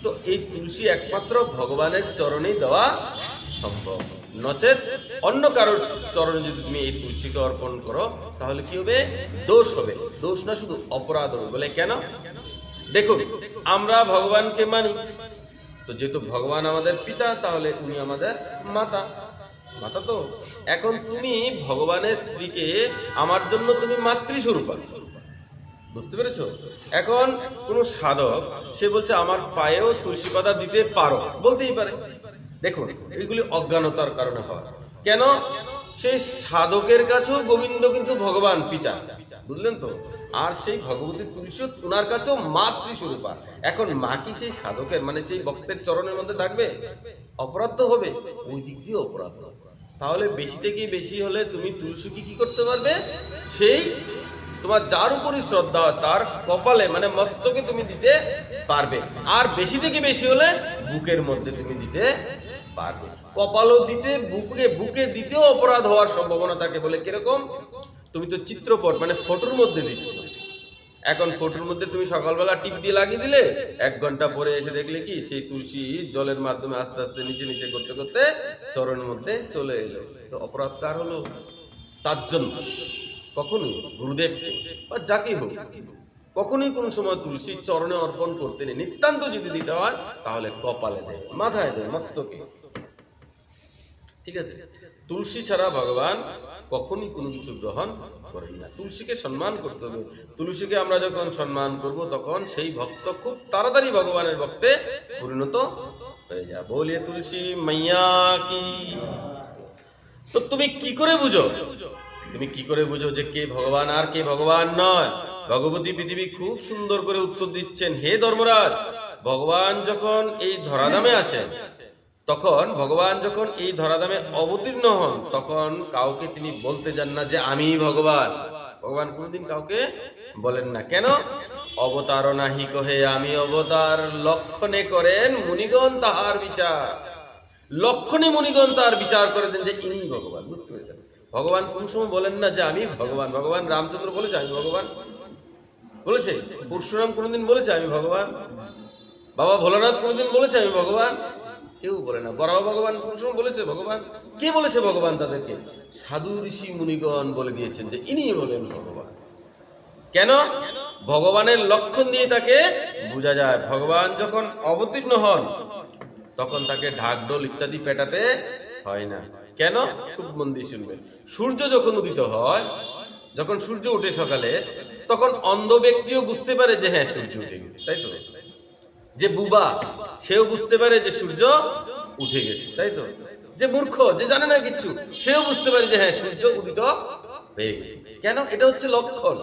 তো এই তুলসী একমাত্র ভগবানের চরণেই দেওয়া সম্ভব, নচেত অন্য কারোর চরণে যদি তুমি এই তুলসীকে অর্পণ করো তাহলে কি হবে? দোষ হবে। দোষ না, শুধু অপরাধ হবে। বলে কেন? দেখুন আমরা ভগবানকে মানি, তো যেহেতু ভগবান আমাদের পিতা, তাহলে উনি আমাদের মাতা। মাতা তো এখন তুমি ভগবানের স্ত্রীকে আমার জন্য তুমি মাতৃস্বরূপা, বুঝতে পেরেছো? এখন কোনো সাধক সে বলছে আমার পায়েও তুলসী পাতা দিতে পারো, বলতেই পারে। দেখুন, এইগুলি অজ্ঞানতার কারণে হয়। কেন? সেই সাধকের কাছেও গোবিন্দ কিন্তু ভগবান পিতা, বুঝলেন তো? আর সেই ভগবতী তুলসী ওনার কাছেও মাতৃস্বরূপা। এখন মা কি সেই সাধকের মানে সেই ভক্তের চরণের মধ্যে থাকবে? অপরাধ তো হবে, ওই দিক দিয়ে অপরাধ। তাহলে বেশি থেকে বেশি হলে তুমি তুলসীকে কি করতে পারবে? সেই তোমার যার উপরই শ্রদ্ধা তার কপালে মানে মস্তকে তুমি দিতে পারবে। আর বেশি থেকে বেশি হলে বুকের মধ্যে তুমি দিতে পারবে। কপালও দিতে, বুকে দিতেও অপরাধ হওয়ার সম্ভাবনা থাকে। বলে কিরকম? তুমি তো চিত্রপট মানে ফটোর মধ্যে দিচ্ছ। এখন ফটোর মধ্যে তুমি সকালবেলা টিপ দিয়ে লাগিয়ে দিলে, 1 ঘন্টা পরে এসে দেখলে কি সেই তুলসী জলের মাধ্যমে আস্তে আস্তে নিচে নিচে করতে করতে চরণের মধ্যে চলে এলো। তো অপরাধ কার হলো? তার জন্য কখনোই গুরুদেবকে বা যাকে হোক কখনোই কোনো সময় তুলসী চরণে অর্পণ করতে নেই। নিতান্ত যদি দিতে হয় তাহলে কপালে দেয়, মাথায় দেয়, মস্তকে। ঠিক আছে? তুলসী ছাড়া ভগবান কখনোই কোনো কিছু গ্রহণ করেন না। তুলসীকে সম্মান করতে হবে। তুলসীকে আমরা যখন সম্মান করব তখন সেই ভক্ত খুব তাড়াতাড়ি ভগবানের ভক্তে পরিণত হয়ে যায়। বলিয়ে তুলসী মাইয়া কি। তো তুমি কি করে বুঝো? তুমি কি করে বুঝো যে কে ভগবান আর কে ভগবান নয়? ভগবতী পৃথিবী খুব সুন্দর করে উত্তর দিচ্ছেন। হে ধর্মরাজ, ভগবান যখন এই ধরাধামে আসেন, তখন ভগবান যখন এই ধরাধামে অবতীর্ণ হন, তখন কাউকে তিনি বলতে যান না যে আমি ভগবান। ভগবান কোনদিন কাউকে বলেন না। কেন? অবতার নাহি কহে আমি অবতার, লক্ষণে করেন মুনিগণ তাহার বিচার। লক্ষণে মুনিগণ তার বিচার করে দেন যে ইনি ভগবান। বুঝতে পেরেছেন? ভগবান কোন সময় বলেন না যে আমি ভগবান। ভগবান রামচন্দ্র বলেছে আমি ভগবান, বলেছে? পরশুরাম কোনদিন বলেছে আমি ভগবান? বাবা ভোলানাথ কোনদিন বলেছে আমি ভগবান? কেউ বলে না। বরাহ ভগবান কোন সময় বলেছে ভগবান? কে বলেছে ভগবান তাদেরকে? সাধু ঋষি মুনিগণ বলে দিয়েছেন যে ইনি বলেন ভগবান। কেন? ভগবানের লক্ষণ দিয়ে তাকে বোঝা যায়। ভগবান যখন অবতীর্ণ হন তখন তাকে ঢাকঢোল ইত্যাদি পেটাতে হয় না। কেন? খুব মন দিয়ে শুনবেন। সূর্য যখন উদিত হয়, যখন সূর্য উঠে সকালে, তখন অন্ধ ব্যক্তিও বুঝতে পারে যে হ্যাঁ সূর্য উঠে গেছে, তাই তো? যে বুবা সেও বুঝতে পারে যে সূর্য উঠে গেছে, তাই তো? যে মূর্খ, যে জানে না কিচ্ছু, সেও বুঝতে পারে যে হ্যাঁ সূর্য উদিত হয়ে গেছে। কেন? এটা হচ্ছে লক্ষণ।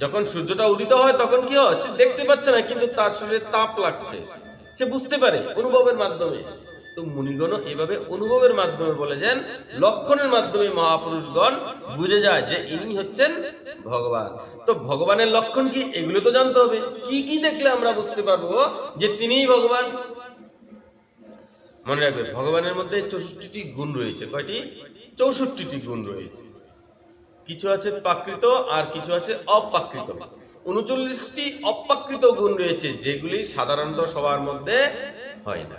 যখন সূর্যটা উদিত হয় তখন কি হয়? সে দেখতে পাচ্ছে না, কিন্তু তার শরীরে তাপ লাগছে, সে বুঝতে পারে অনুভবের মাধ্যমে। তো মুনিগণও এভাবে অনুভবের মাধ্যমে বলে যান, লক্ষণের মাধ্যমে মহাপুরুষগণ বুঝে যায় যে ইনি হচ্ছেন ভগবান। তো ভগবানের লক্ষণ কি? এগুলো তো জানতে হবে। কি কি দেখলে আমরা বুঝতে পারবো যে তিনিই ভগবান? মনে রাখবে, ভগবানের মধ্যে 64টি গুণ রয়েছে। কয়টি? 64টি গুণ রয়েছে। কিছু আছে প্রাকৃত আর কিছু আছে অপ্রাকৃত। 39টি অপ্রাকৃত গুণ রয়েছে, যেগুলি সাধারণত সবার মধ্যে হয় না।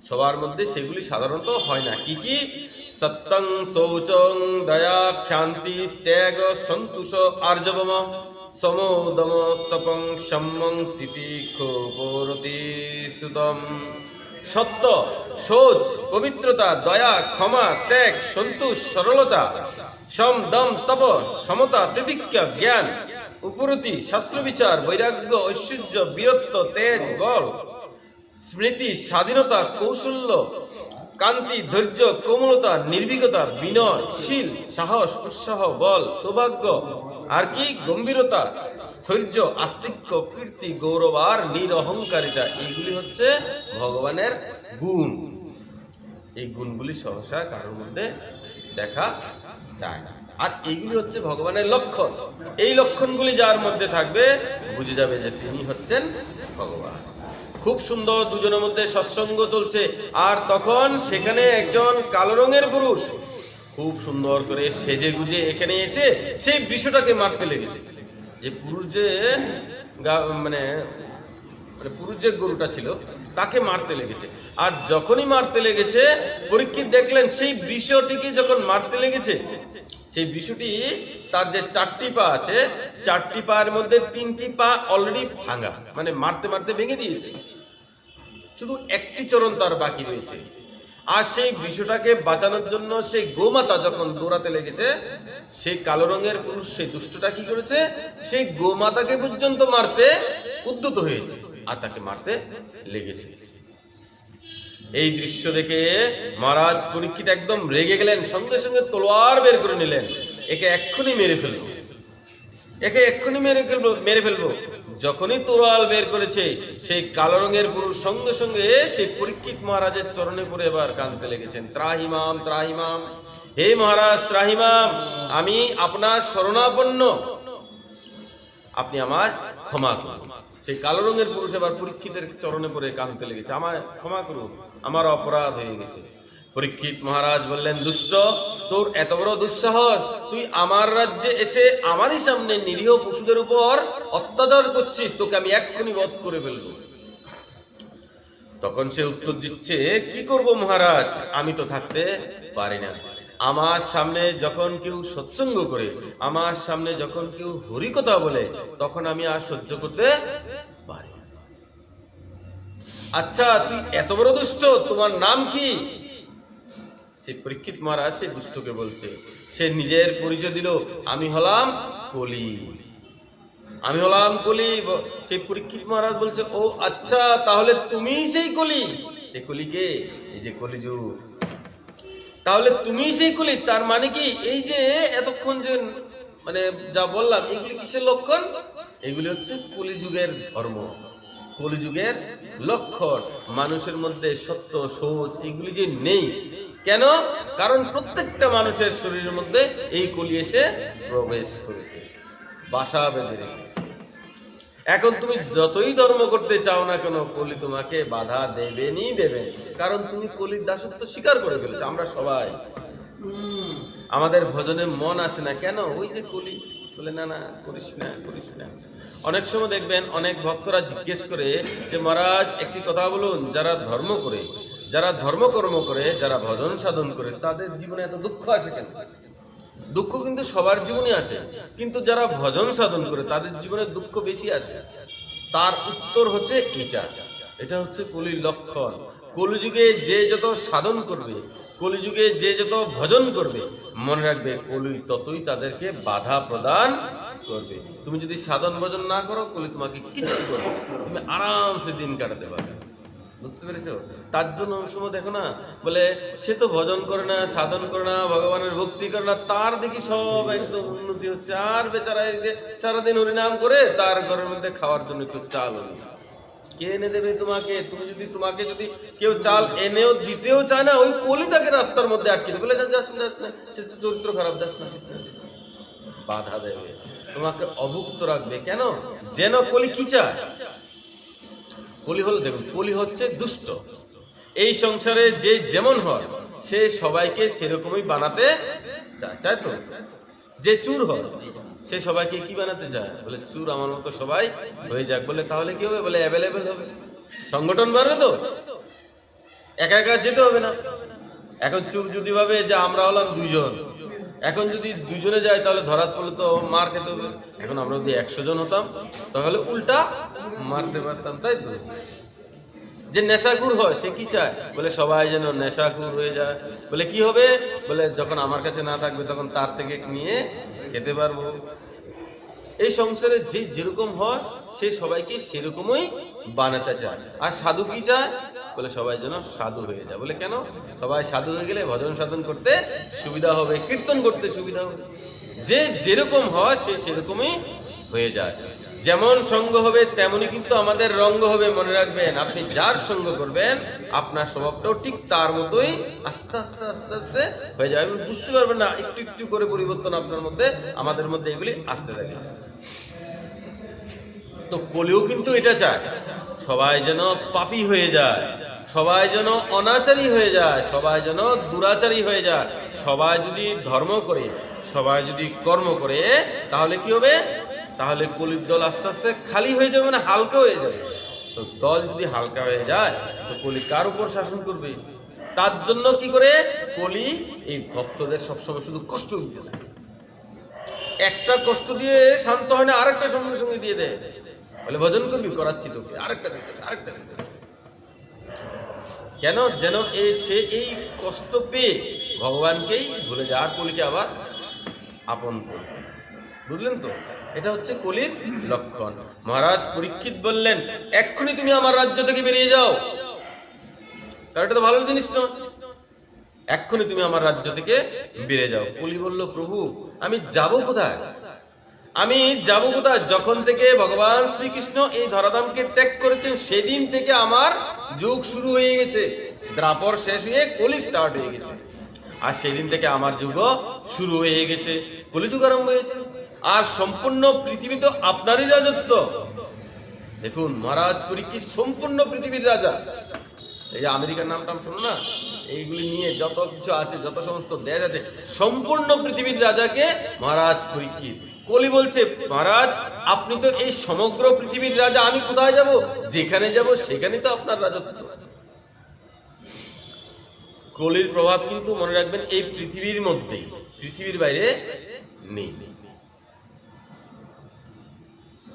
সবার মধ্যে সেগুলি সাধারণত হয় না। কি কি? সত্যং, শৌচং, দয়া, ক্ষান্তি, ত্যাগ, সন্তোষ, আর্জবম, সমোদম, স্তপং, সম্যং, তিতিক্ষোপরতি সুতম। সত্য, শৌচ, পবিত্রতা, দয়া, ক্ষমা, ত্যাগ, সন্তোষ, সরলতা, সম, দম, তপ, সমতা, তিতিক্ষা, জ্ঞান, উপরতি, শাস্ত্রবিচার, বৈরাগ্য, ঐশ্বর্য, বীরত্ব, তেজ, বল, স্মৃতি, স্বাধীনতা, কৌশল্য, কান্তি, ধৈর্য, কোমলতা, নির্ভীকতা, বিনয়, শীল, সাহস, উৎসাহ, বল, সৌভাগ্য, আর কি? গম্ভীরতা, স্থৈর্য, আস্তিক্য, কীর্তি, গৌরব আর নিরহংকারিতা। এইগুলি হচ্ছে ভগবানের গুণ। এই গুণগুলি সহসা কারোর মধ্যে দেখা যায় না। আর এইগুলি হচ্ছে ভগবানের লক্ষণ। এই লক্ষণগুলি যার মধ্যে থাকবে বুঝে যাবে যে তিনি হচ্ছেন ভগবান। খুব সুন্দর দুজনের মধ্যে সৎসঙ্গ চলছে, আর তখন সেখানে একজন কালো রঙের পুরুষ খুব সুন্দর করে সেজে গুজে এখানে এসে সেই বিষয়টাকে মারতে লেগেছে। যে পুরুষ যে মানে পুরুষ যে গরুটা ছিল তাকে মারতে লেগেছে। আর যখনই মারতে লেগেছে, পরীক্ষিত দেখলেন সেই বিষয়টিকে যখন মারতে লেগেছে, সেই বিষয়টি তার যে 4টি পা আছে, 4টি পায়ের মধ্যে 3টি পা অলরেডি ভাঙা, মানে মারতে মারতে ভেঙে দিয়েছে। শুধু একটি চরণ তার বাকি রয়েছে। আর সেই বিষয়টাকে বাঁচানোর জন্য সেই গোমাতা যখন দৌড়াতে লেগেছে, সেই কালো রঙের পুরুষ সেই দুষ্টটা কি করেছে, সেই গোমাতাকে পর্যন্ত মারতে উদ্যত হয়েছে আর তাকে মারতে লেগেছে। এই দৃশ্য দেখে মহারাজ পরীক্ষিত একদম রেগে গেলেন, সঙ্গে সঙ্গে তলোয়ার বের করে নিলেন। একে এক্ষুনি মেরে ফেলবো, একে এক্ষুনি মেরে ফেলবো। যখনই তলোয়ার বের করেছে, সেই কালো রঙের পুরুষ সঙ্গে সঙ্গে সেই পরীক্ষিত মহারাজের চরণে পড়ে এবার কাঁদতে লেগেছেন, ত্রাহিমাম ত্রাহিমাম, হে মহারাজ ত্রাহিমাম, আমি আপনার শরণাপন্ন, আপনি আমায় ক্ষমা করুন। সেই কালো রঙের পুরুষ এবার পরীক্ষিতের চরণে পড়ে কাঁদতে লেগেছে, আমায় ক্ষমা করুন, আমার অপরাধ হয়ে গেছে। পরীক্ষিত মহারাজ বললেন, দুষ্ট, তোর এত বড় দুঃসাহস, তুই আমার রাজ্যে এসে আমারই সামনে নিরীহ পশুদের উপর অত্যাচার করছিস, তোকে আমি এক্ষুনি বধ করে ফেলবো। তখন সে উত্তর দিচ্ছে, কি করব মহারাজ, আমি তো থাকতে পারি না। আমার সামনে যখন কেউ সৎসঙ্গ করে, আমার সামনে যখন কেউ হরিকথা বলে, তখন আমি আর সহ্য করতে পারি না। আচ্ছা, তুই এত বড় দুষ্ট, তোমার নাম কি? সেই পরীক্ষিত মহারাজ সেই দুষ্টকে বলছে, সে নিজের পরিচয় দিল, আমি হলাম কলি, আমি হলাম কলি। সেই পরীক্ষিত মহারাজ বলছে, ও আচ্ছা, তাহলে তুমি সেই কলি। সেই কলিকে, এই যে কলিযুগ, তাহলে তুমি সেই কলি। তার মানে কি, এই যে এতক্ষণ যে মানে যা বললাম, এগুলি কিসের লক্ষণ? এগুলি হচ্ছে কলিযুগের ধর্ম, কলিযুগের লক্ষণ। মানুষের মধ্যে সত্য, সহজ এগুলি যে নেই, কেন? কারণ প্রত্যেকটা মানুষের শরীরের মধ্যে এই কলি এসে প্রবেশ করেছে, বাসা বেঁধে রেখেছে। এখন তুমি যতই ধর্ম করতে চাও না কেন, কলি তোমাকে বাধা দেবেনি দেবে, কারণ তুমি কলির দাসত্ব স্বীকার করে ফেলেছো। আমরা সবাই, আমাদের ভজনে মন আসে না কেন? ওই যে কলি বলে, না না করিস না, করিস না। অনেক সময় দেখবেন অনেক ভক্তরা জিজ্ঞেস করে যে, মহারাজ একটি কথা বলুন, যারা ধর্ম করে, যারা ধর্মকর্ম করে, যারা ভজন সাধন করে, তাদের জীবনে এত দুঃখ আসে কেন? দুঃখ কিন্তু সবার জীবনে আসে, কিন্তু যারা ভজন সাধন করে তাদের জীবনে দুঃখ বেশি আসে। তার উত্তর হচ্ছে এটা, এটা হচ্ছে কলির লক্ষণ। কলিযুগে যে যত সাধন করবে, কলিযুগে যে যত ভজন করবে, মনে রাখবে কলি ততই তাদেরকে বাধা প্রদান করবে। তুমি যদি সাধন ভজন না করো, কলি তোমাকে কিছু করবে, তুমি আরামসে দিন কাটাতে পারবে। বুঝতে পেরেছো? তার জন্য সময় দেখো না, বলে সে তো ভজন করে না, সাধন করে না, ভগবানের ভক্তি করে না, তার দেখি সব একদম উন্নতি হচ্ছে। আর বেচারা সারাদিন হরিনাম করে, তার ঘরের মধ্যে খাওয়ার জন্য একটু চাল হলো, কে এনে দেবে তোমাকে? তোমাকে যদি কেউ চাল এনেও দিতেও চায় না, ওই কলি তাকে রাস্তার মধ্যে আটকে দেবে, বলে যাস না, সে চরিত্র খারাপ, যাস না, বাধা দেবে, তোমাকে অভুক্ত রাখবে। কেন? যেন কলি কি চায়? কলি হলো, দেখুন, কলি হচ্ছে দুষ্ট। এই সংসারে যে যেমন হয়, সে সবাইকে সেরকমই বানাতে চায়। তো যে চুর হয়, সে সবাইকে কি বানাতে চায়? বলে চুর আমার মতো সবাই হয়ে যাক। বলে তাহলে কি হবে? বলে অ্যাভেলেবেল হবে, সংগঠন বাড়বে, তো একা একা যেতে হবে না। এখন চুর যদি ভাবে যে আমরা হলাম দুইজন, এখন যদি দুজনে যায় তাহলে ধরাত পড়লে তো মার খেতে হবে। এখন আমরা যদি 100 জন হতাম, তাহলে উল্টা মারতে পারতাম, তাই তো? যে নেশাখুর হয়, সে কি চায়? বলে সবাই যেন নেশাখুর হয়ে যায়। বলে কি হবে? বলে যখন আমার কাছে না থাকবে, তখন তার থেকে নিয়ে খেতে পারবো। এই সংসারে যে যেরকম হয়, সে সবাইকে সেরকমই বানাতে চায়। আর সাধু কি চায়? বলে সবাই যেন সাধু হয়ে যায়। বলে কেন? সবাই সাধু হয়ে গেলে ভজন সাধন করতে সুবিধা হবে, কীর্তন করতে সুবিধা হবে। যে যেরকম হয়, সে সেরকমই হয়ে যায়। যেমন সঙ্গ হবে, তেমনি কিন্তু আমাদের রঙ্গ হবে। মনে রাখবেন, আপনি যার সঙ্গ করবেন, আপনার স্বভাবটাও ঠিক তার মতোই আস্তে আস্তে আস্তে আস্তে হয়ে যাবে। বুঝতে পারবেন না, একটু একটু করে পরিবর্তন আপনার মধ্যে, আমাদের মধ্যে এগুলি আসতে থাকে। তো কলিও কিন্তু এটা চায়, সবাই যেন পাপী হয়ে যায়, সবাই যেন অনাচারী হয়ে যায়, সবাই যেন দুরাচারী হয়ে যায়। সবাই যদি ধর্ম করে, সবাই যদি কর্ম করে, তাহলে কি হবে? তাহলে কলির দল আস্তে আস্তে খালি হয়ে যাবে, মানে হালকা হয়ে যাবে। তো দল যদি হালকা হয়ে যায়, তো কলি কার উপর শাসন করবে? তার জন্য কি করে? কলি এই ভক্তদের সবসময় শুধু কষ্ট দিতে থাকে। একটা কষ্ট দিয়ে শান্ত হয় না, আরেকটা সঙ্গে সঙ্গে দিয়ে দেয়। বলে ভজন করবি, করাচ্ছি তোকে, আরেকটা দিতে, আরেকটা দিতে। কেন? যেন সে এই কষ্ট পেয়ে ভগবানকেই ভুলে যায় আর কলিকে আবার আপন করবে। বুঝলেন তো? এটা হচ্ছে কলির লক্ষণ। মহারাজ পরীক্ষিত বললেন, এক্ষুনি তুমি আমার রাজ্য থেকে বেরিয়ে যাও, কারণ এটা তো ভালো জিনিস না। এক্ষুনি তুমি আমার রাজ্য থেকে বেরিয়ে যাও। কলি বলল, প্রভু আমি যাব কোথায়? আমি যাব কোথায়? যখন থেকে ভগবান শ্রীকৃষ্ণ এই ধরাধামকে ত্যাগ করেছেন সেদিন থেকে আমার যুগ শুরু হয়ে গেছে। দ্রাপর শেষ হয়ে কলি স্টার্ট হয়ে গেছে, আর সেদিন থেকে আমার যুগও শুরু হয়ে গেছে, কলিযুগ আরম্ভ হয়েছে। আর সম্পূর্ণ পৃথিবী তো আপনারই রাজত্ব। দেখুন মহারাজ পরীক্ষিত সম্পূর্ণ পৃথিবীর রাজা। এই যে আমেরিকার নামটাম শোনো না, এইগুলি নিয়ে যত কিছু আছে, যত সমস্ত দেশ আছে, সম্পূর্ণ পৃথিবীর রাজাকে মহারাজ পরীক্ষিত। কলি বলছে, মহারাজ আপনি তো এই সমগ্র পৃথিবীর রাজা, আমি কোথায় যাব? যেখানে যাব সেখানে তো আপনার রাজত্ব। কলির প্রভাব কিন্তু মনে রাখবেন এই পৃথিবীর মধ্যেই, পৃথিবীর বাইরে নেই।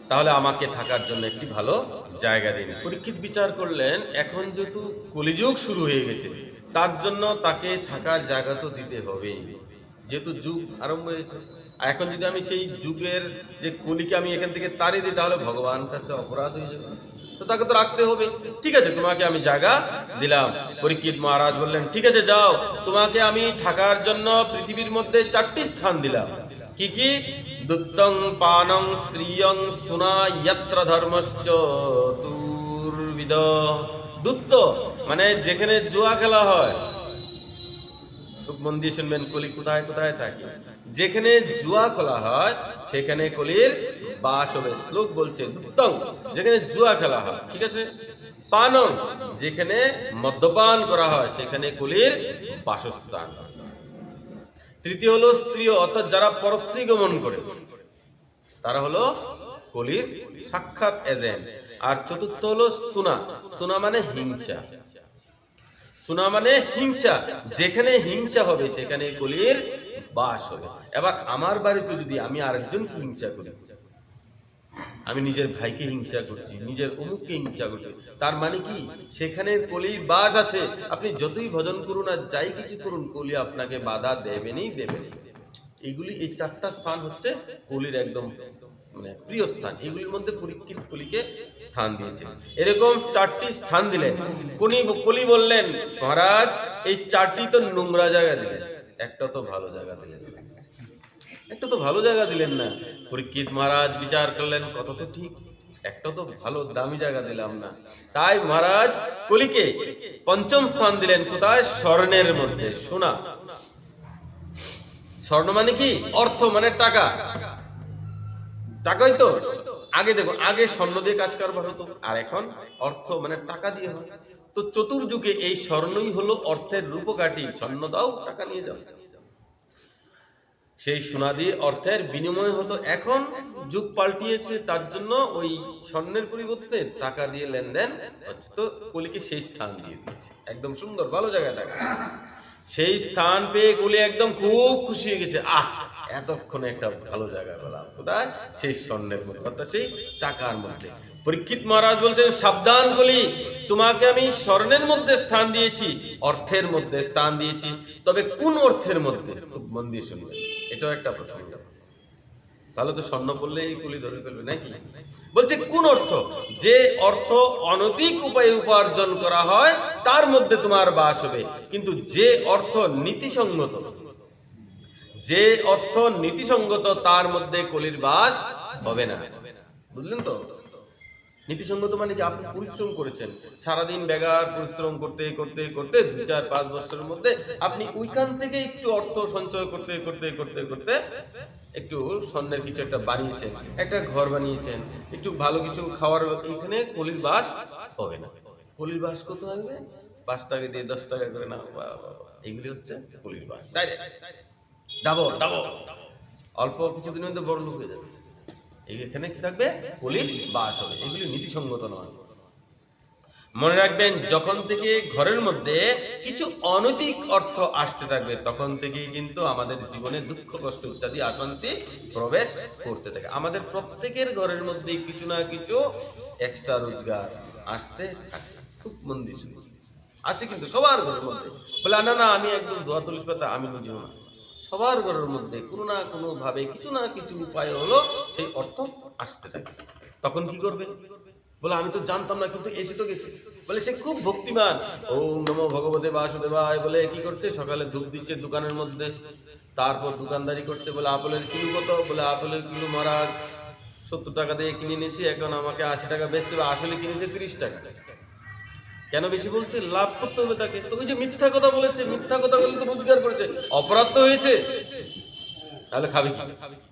তাহলে আমাকে থাকার জন্য একটি ভালো জায়গা দিন। পরীক্ষিত বিচার করলেন, এখন যেহেতু কলিযুগ শুরু হয়ে গেছে, তার জন্য তাকে থাকার জায়গা তো দিতে হবেই, যেহেতু যুগ আরম্ভ হয়েছে। আর এখন যদি আমি সেই যুগের যে কলিকে আমি এখান থেকে তাড়িয়ে দিই, তাহলে ভগবান কাছে অপরাধ হয়ে যাবে, তো তাকে তো রাখতে হবে। ঠিক আছে, তোমাকে আমি জায়গা দিলাম। পরীক্ষিত মহারাজ বললেন, ঠিক আছে যাও, তোমাকে আমি থাকার জন্য পৃথিবীর মধ্যে 4টি স্থান দিলাম। কি কি? দুত্তং পানং স্ত্রিয়ং সুনা ইয়াত্র ধর্মশ্চ তুর্বিদ। দুত্ত মানে যেখানে জুয়া খেলা হয়। খুব মন দিয়ে শুনবেন, কলি কোথায় কোথায় থাকে। যেখানে জুয়া খেলা হয় সেখানে কলির বাস হবে। শ্লোক বলছে, দুত্তং যেখানে জুয়া খেলা হয়, ঠিক আছে। পানং যেখানে মদ্যপান করা হয় সেখানে কলির বাসস্থান। তৃতীয় হলো স্ত্রী, অর্থাৎ যারা পরস্ত্রী গমন করে তারা হলো কলির সাক্ষাৎ এজেন্ট। আর চতুর্থ হলো সুনা। সুনা মানে হিংসা। সুনা মানে হিংসা, যেখানে হিংসা হবে সেখানে কলির বাস হবে। এবার আমার বাড়িতে যদি আমি আরেকজনকে হিংসা করি, আমি নিজের ভাইকে হিংসা করছি, নিজের অমুককে হিংসা করছি, তার মানে কি সেখানে কলির বাস আছে। আপনি যতই ভজন করুন আর যাই কিছু করুন, কলি আপনাকে বাধা দেবেনই দেবেন। এইগুলি, এই 4টা স্থান হচ্ছে কলির একদম মানে প্রিয় স্থান। এগুলির মধ্যে পরীক্ষিত কলিকে স্থান দিয়েছে। এরকম 4টি স্থান দিলেন। কলি বললেন, মহারাজ এই 4টি তো নোংরা জায়গা দিলেন, একটা তো ভালো জায়গা দিলেন, একটা তো ভালো জায়গা দিলেন না। পরীক্ষিত মহারাজ বিচার করলেন, কত তো ঠিক, একটা তো ভালো দামি জায়গা দিলাম না। তাই মহারাজ কলিকে 5ম স্থান দিলেন। কোথায়? স্বর্ণের মধ্যে, সোনা। স্বর্ণ মানে কি? অর্থ মানে টাকা। টাকাই তো আগে, দেখো আগে স্বর্ণ দিয়ে কাজ কারবার হতো, আর এখন অর্থ মানে টাকা দিয়ে হয়। তো চতুর্যুগে এই স্বর্ণই হলো অর্থের রূপকাঠি। স্বর্ণ দাও, টাকা নিয়ে যাও। সেই সোনা দিয়ে অর্থের বিনিময় হতো। এখন যুগ পাল্টিয়েছে, তার জন্য ওই স্বর্ণের পরিবর্তে টাকা দিয়ে লেনদেন হচ্ছে। তো কলিকে সেই স্থান দিয়ে দিয়েছে, একদম সুন্দর ভালো জায়গায় থাকে। সেই স্থান পেয়ে কলি একদম খুব খুশি হয়ে গেছে। এতক্ষণে একটা ভালো জায়গা পেলাম। কোথায়? সেই স্বর্ণের মধ্যে, অর্থাৎ সেই টাকার মধ্যে। পরীক্ষিত মহারাজ বলছেন, সাবধান কলি, তোমাকে আমি স্বর্ণের মধ্যে স্থান দিয়েছি, অর্থের মধ্যে স্থান দিয়েছি, তবে কোন অর্থের মধ্যে? খুব মন দিয়ে শুনবেন, এটাও একটা প্রশ্ন। তাহলে তো স্বর্ণ বললেই কলি ধরে ফেলবে নাকি? বলছে কোন অর্থ? যে অর্থ অনৈতিক উপায়ে উপার্জন করা হয় তার মধ্যে তোমার বাস হবে, কিন্তু যে অর্থ নীতিসঙ্গত, যে অর্থ নীতিসঙ্গত তার মধ্যে কলির বাস হবে না। বুঝলেন তো? নীতিসঙ্গত মানে কি? আপনি পরিশ্রম করেছেন, সারাদিন বেগার পরিশ্রম করতে করতে করতে 2-4-5 বছরের মধ্যে আপনি ওইখান থেকে একটু অর্থ সঞ্চয় করতে করতে করতে করতে একটু স্বর্ণের কিছু একটা বানিয়েছেন, একটা ঘর বানিয়েছেন, একটু ভালো কিছু খাওয়ার, এখানে কলির বাস হবে না। কলির বাস কত হবে? 5 টাকা দিয়ে 10 টাকা করে না, এইগুলি হচ্ছে কলির বাস। ডাবল ডাবল, অল্প কিছুদিনের মধ্যে বড় লোক হয়ে যাচ্ছে। এখানে কি থাকবে? কলির বাস হবে। এগুলি নীতিসঙ্গত নয়। মনে রাখবেন, যখন থেকে ঘরের মধ্যে কিছু অনৈতিক অর্থ আসতে থাকবে, তখন থেকেই কিন্তু আমাদের জীবনে দুঃখ কষ্ট ইত্যাদি অশান্তি প্রবেশ করতে থাকে। আমাদের প্রত্যেকের ঘরের মধ্যে কিছু না কিছু এক্সট্রা রোজগার আসতে থাকে। খুব মন দিয়ে শুনুন। আসে কিন্তু সবার ঘরের মধ্যে। বলে না না আমি একদম দোয়া তুলিস পাতা আমি বুঝিও না। সবার ঘরের মধ্যে কোনো না কোনো ভাবে কিছু না কিছু উপায় হলো সেই অর্থ আসতে থাকে। তখন কি করবে? বলে আমি তো জানতাম না কিন্তু এসে তো গেছে। বলে সে খুব ভক্তিমান, ওম নমো ভগবতে বাসুদেবায় বলে কি করছে, সকালে ধূপ দিচ্ছে দোকানের মধ্যে, তারপর দোকানদারি করছে। বলে আপেলের কিলো কত? বলে আপেলের কিলো মহারাজ 70 টাকা দিয়ে কিনে নিয়েছি, এখন আমাকে 80 টাকা বেচতে হবে। আসলে কিনেছে 30 টাকা। কেন বেশি বলছে? লাভ করতে হবে তাকে। তো ওই যে মিথ্যা কথা বলেছে, মিথ্যা কথা বলে তো রোজগার করেছে, অপরাধ তো হয়েছে, তাহলে খাবে কি?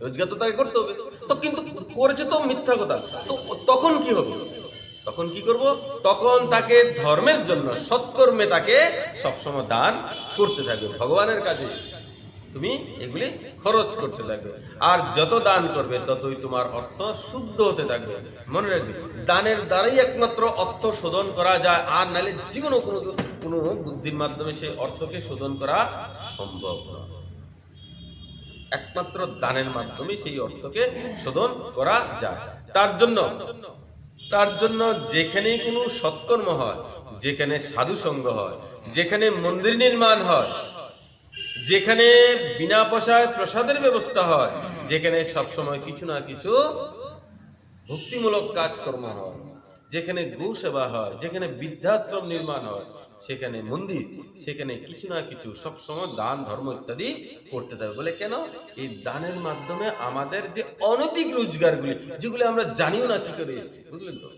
রোজগার তো তাকে করতে হবে। তো কিন্তু করেছে তো মিথ্যা কথা। তো তখন কি হবে? তখন কি করব? তখন তাকে ধর্মের জন্য সৎকর্মে তাকে সবসময় দান করতে থাকবে, ভগবানের কাজে তুমি এগুলি খরচ করতে থাকবে। আর যত দান করবে ততই তোমার অর্থ শুদ্ধ হতে থাকবে। মনে রাখবে, দানের দ্বারাই একমাত্র অর্থ শোধন করা যায়, আর নাহলে জীবনও কোনো কোনো বুদ্ধির মাধ্যমে সেই অর্থকে শোধন করা সম্ভব নয়। একমাত্র দানের মাধ্যমে সেই অর্থকে শোধন করা যায়। তার জন্য যেখানে কোনো সৎকর্ম হয়, যেখানে সাধু সঙ্গ হয়, যেখানে মন্দির নির্মাণ হয়, যেখানে বিনা পয়সায় প্রসাদের ব্যবস্থা হয়, যেখানে সবসময় কিছু না কিছু ভক্তিমূলক কাজকর্ম হয়, যেখানে গো সেবা হয়, যেখানে বৃদ্ধাশ্রম নির্মাণ হয়, সেখানে মন্দির, সেখানে কিছু না কিছু সবসময় দান ধর্ম ইত্যাদি করতে হবে। বলে কেন? এই দানের মাধ্যমে আমাদের যে অনৈতিক রোজগারগুলি, যেগুলি আমরা জানিও না কি করে এসেছে, বুঝলেন তো,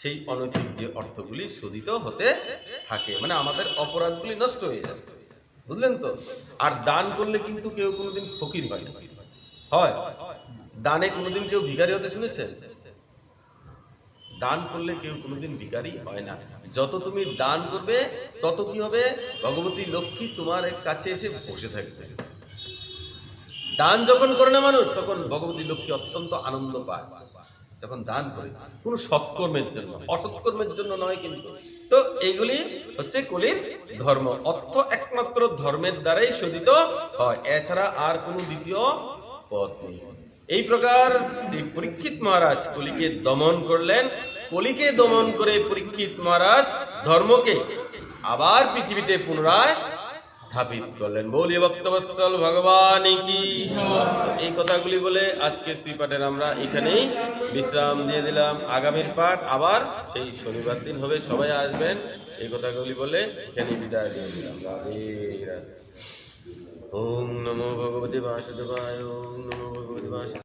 সেই অনৈতিক যে অর্থগুলি শোধিত হতে থাকে, মানে আমাদের অপরাধগুলি নষ্ট হয়ে যায়, বুঝলেন তো। আর দান করলে কিন্তু কেউ কোনোদিন ফকির হয় না, হয়? দানে কোনোদিন কেউ ভিখারি হতে শুনেছেন? দান করলে কেউ কোনোদিন ভিখারি হয় না। যত তুমি দান করবে তত কি হবে? ভগবতী লক্ষ্মী তোমার কাছে এসে বসে থাকবে। দান যখন করে না মানুষ, তখন ভগবতী লক্ষ্মী অত্যন্ত আনন্দ পায়, যখন দান করে, কোনো সৎকর্মের জন্য, অসৎকর্মের জন্য নয় কিন্তু। তো এইগুলি হচ্ছে কলির ধর্ম। অর্থ একমাত্র ধর্মের দ্বারাই শোধিত হয়, এছাড়া আর কোনো দ্বিতীয় পথ নেই। এই প্রকার শ্রী পরীক্ষিত মহারাজ কলিকে দমন করলেন। কলিকে দমন করে পরীক্ষিত মহারাজ ধর্মকে আবার পৃথিবীতে পুনরায় স্থাপিত করলেন। বলি ভক্তবৎসল ভগবান কি। এই কথাগুলি বলে আজকে শ্রীপাঠের আমরা এখানেই বিশ্রাম দিয়ে দিলাম। আগামীর পাঠ আবার সেই শনিবার দিন হবে, সবাই আসবেন। এই কথাগুলি বলে এখানে বিদায় দিয়ে দিলাম। রাধে রাধে। ওম নমো ভগবতে বাসুদেবায়। ওম নমো ভগবতে বাসুদেবায়।